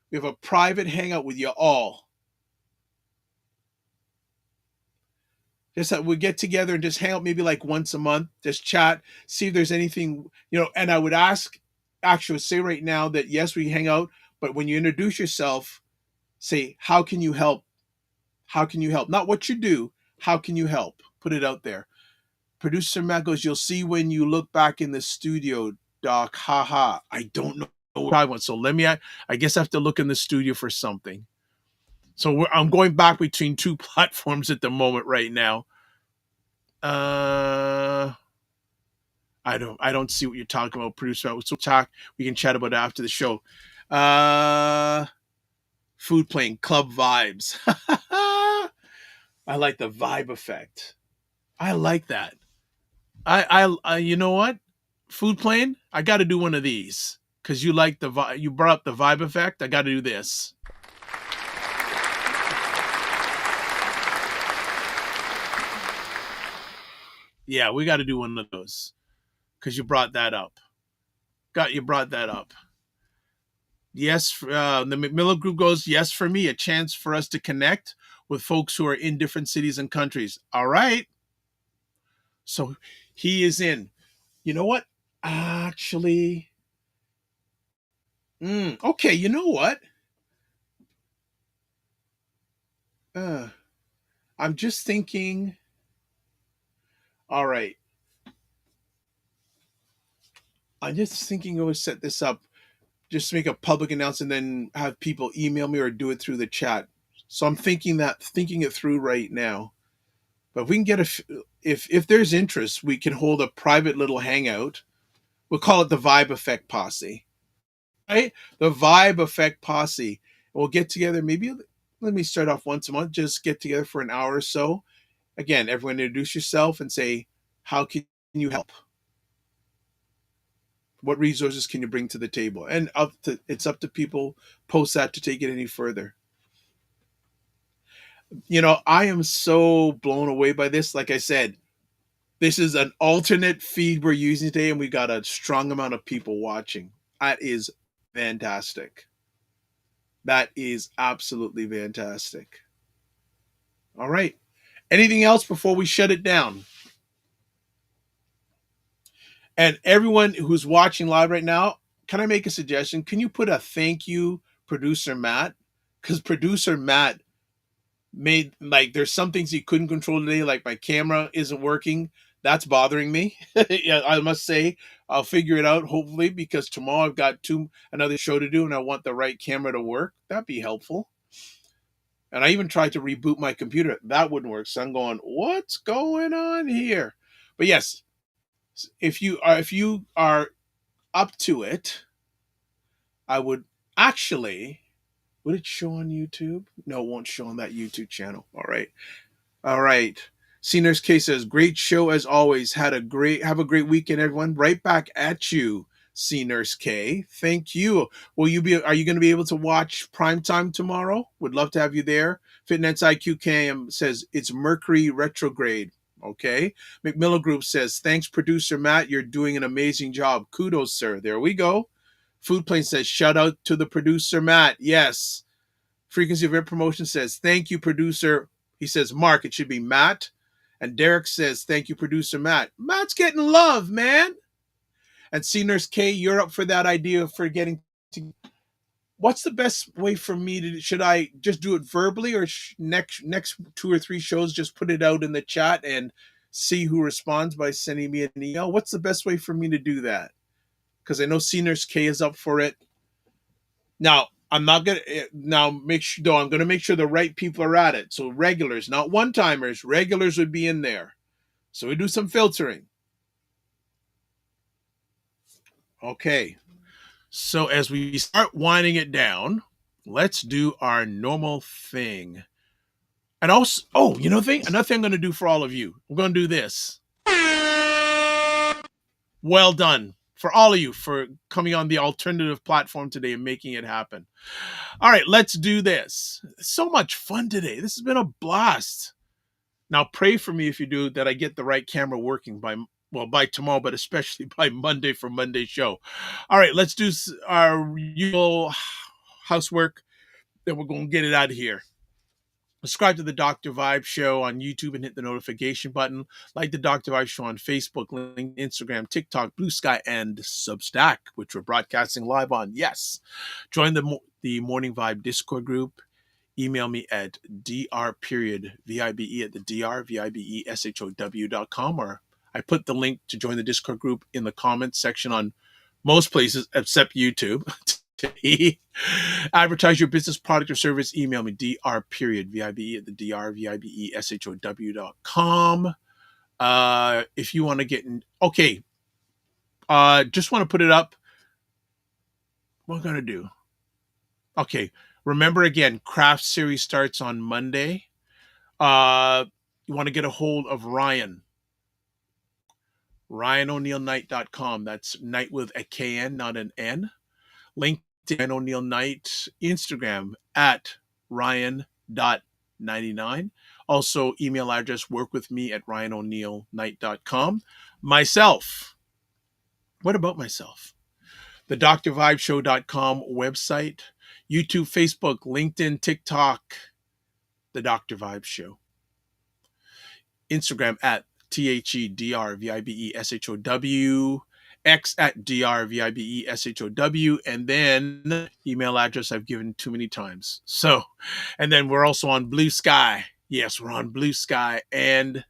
We have a private hangout with you all. Just that we get together and just hang out maybe like once a month, just chat, see if there's anything, and I would actually say right now that yes, we hang out, but when you introduce yourself, say, how can you help? How can you help? Not what you do, how can you help? Put it out there. Producer Matt goes, you'll see when you look back in the studio, Doc, haha. I don't know what I want. So I guess I have to look in the studio for something. So I'm going back between 2 platforms at the moment right now. I don't see what you're talking about, producer. So we can chat about it after the show. Food Plane, club vibes. I like the vibe effect. I like that. I you know what? Food Plane, I got to do one of these because you like you brought up the vibe effect. I got to do this. Yeah, we got to do one of those because you brought that up. You brought that up. Yes, the McMillan Group goes, yes, for me, a chance for us to connect with folks who are in different cities and countries. All right. So he is in. You know what? Actually, okay, you know what? I'm just thinking, all right. I'm just thinking I would set this up, just make a public announcement, then have people email me or do it through the chat. So I'm thinking it through right now. But if we can get if there's interest, we can hold a private little hangout. We'll call it the Vibe Effect Posse. Right? The Vibe Effect Posse. We'll get together, maybe let me start off once a month, just get together for an hour or so. Again, everyone introduce yourself and say, how can you help? What resources can you bring to the table? And it's up to people post that to take it any further. I am so blown away by this. Like I said, this is an alternate feed we're using today, and we got a strong amount of people watching. That is fantastic. That is absolutely fantastic. All right. Anything else before we shut it down? And everyone who's watching live right now, can I make a suggestion? Can you put a thank you, Producer Matt? Because Producer Matt made, there's some things he couldn't control today, like my camera isn't working. That's bothering me. Yeah, I must say, I'll figure it out, hopefully, because tomorrow I've got another show to do, and I want the right camera to work. That'd be helpful. And I even tried to reboot my computer. That wouldn't work. So I'm going, what's going on here? But yes, if you are up to it, I would actually, would it show on YouTube? No, it won't show on that YouTube channel. All right. Seniors K says, great show as always. Have a great weekend, everyone. Right back at you, C Nurse K. Thank you. Are you going to be able to watch Primetime tomorrow? Would love to have you there. Fitness IQ Cam says, it's Mercury retrograde. Okay. McMillan Group says, thanks, Producer Matt. You're doing an amazing job. Kudos, sir. There we go. Food Plane says, shout out to the producer, Matt. Yes. Frequency of Air Promotion says, thank you, producer. He says, Mark, it should be Matt. And Derek says, thank you, Producer Matt. Matt's getting love, man. And see, Nurse K, you're up for that idea for getting to. What's the best way for me to? Should I just do it verbally, or next 2 or 3 shows just put it out in the chat and see who responds by sending me an email? What's the best way for me to do that? Because I know C Nurse K is up for it. Now I'm not gonna make sure though. I'm gonna make sure the right people are at it. So regulars, not one-timers. Regulars would be in there. So we do some filtering. Okay. So as we start winding it down, let's do our normal thing. And also, another thing I'm going to do for all of you. We're going to do this. Well done for all of you for coming on the alternative platform today and making it happen. All right, let's do this. So much fun today. This has been a blast. Now pray for me if you do that I get the right camera working by tomorrow, but especially by Monday for Monday's show. All right, let's do our usual housework. Then we're going to get it out of here. Subscribe to the Dr. Vibe Show on YouTube and hit the notification button. Like the Dr. Vibe Show on Facebook, LinkedIn, Instagram, TikTok, Blue Sky, and Substack, which we're broadcasting live on. Yes. Join the Morning Vibe Discord group. Email me at dr.vibe at the drvibeshow.com, or I put the link to join the Discord group in the comments section on most places except YouTube. Advertise your business, product, or service. Email me dr.vibe at the drvibeshow.com. If you want to get in, okay. Just want to put it up. What am I going to do? Okay. Remember again, craft series starts on Monday. You want to get a hold of Ryan. RyanOneilKnight.com. That's Knight with a KN, not an N. Link to Ryan Oneil Knight. Instagram at Ryan.99. Also, email address workwithme@RyanOneilKnight.com. Myself. What about myself? The drvibeshow.com website. YouTube, Facebook, LinkedIn, TikTok, The Dr. Vibe Show. Instagram at THEDRVIBESHOW. X at DRVIBESHOW. And then email address I've given too many times. So, and then we're also on Blue Sky. Yes, we're on Blue Sky and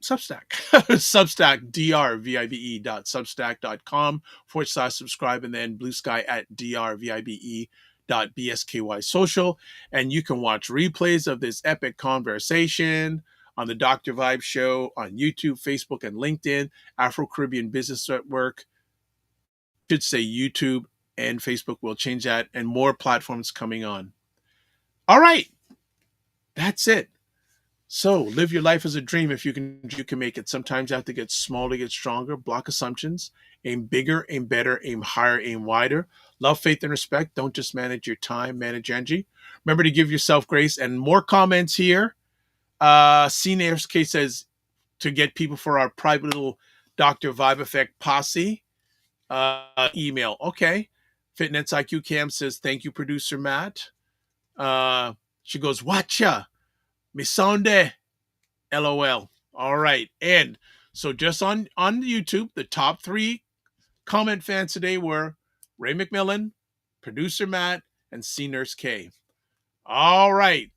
Substack. Substack, drvibe.substack.com/subscribe, and then Blue Sky at drvibe.bsky social. And you can watch replays of this epic conversation on the Dr. Vibe Show on YouTube, Facebook, and LinkedIn. Afro Caribbean Business Network. Should say YouTube and Facebook. We'll change that, and more platforms coming on. All right. That's it. So live your life as a dream. If you can make it. Sometimes you have to get small to get stronger. Block assumptions. Aim bigger, aim better, aim higher, aim wider. Love, faith, and respect. Don't just manage your time, manage energy. Remember to give yourself grace. And more comments here. Nurse K says to get people for our private little Dr. Vibe Effect posse. Email. Okay. Fitness IQ Cam says, thank you, producer Matt. She goes, watcha. Misonde, LOL. All right. And so just on YouTube, the top 3 comment fans today were Ray McMillan, producer Matt, and C Nurse K. All right.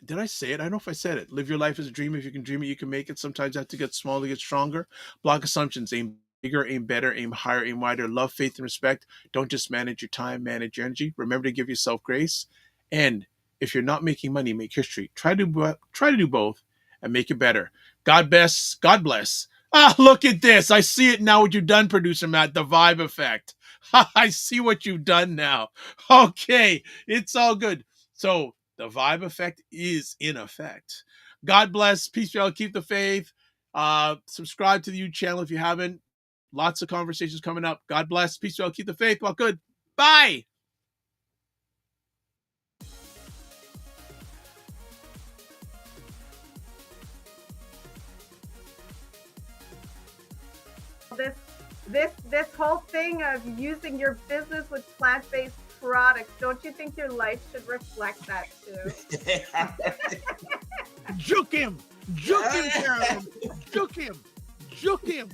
Did I say it? I don't know if I said it. Live your life as a dream. If you can dream it, you can make it. Sometimes you have to get small to get stronger. Block assumptions. Aim bigger, aim better, aim higher, aim wider. Love, faith, and respect. Don't just manage your time, manage your energy. Remember to give yourself grace. And if you're not making money, make history. Try to do both and make it better. God bless. God bless. Ah, look at this. I see it now what you've done, producer Matt, the vibe effect. I see what you've done now. Okay, it's all good. So the vibe effect is in effect. God bless. Peace, y'all. Keep the faith. Subscribe to the YouTube channel if you haven't. Lots of conversations coming up. God bless. Peace, y'all. Keep the faith. Well, good. Bye. This whole thing of using your business with plant-based products, don't you think your life should reflect that too? Juke him. Juke him, Carolyn. Juke him. Juke him.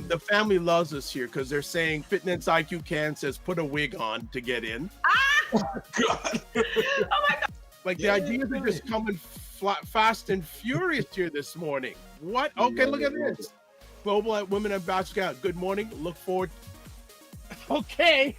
The family loves us here because they're saying Fitness IQ Can says put a wig on to get in. God. Oh my God. Like the ideas are just coming fast and furious here this morning. What? Okay, look at this. Global Women Ambassador. Good morning. Look forward. Okay.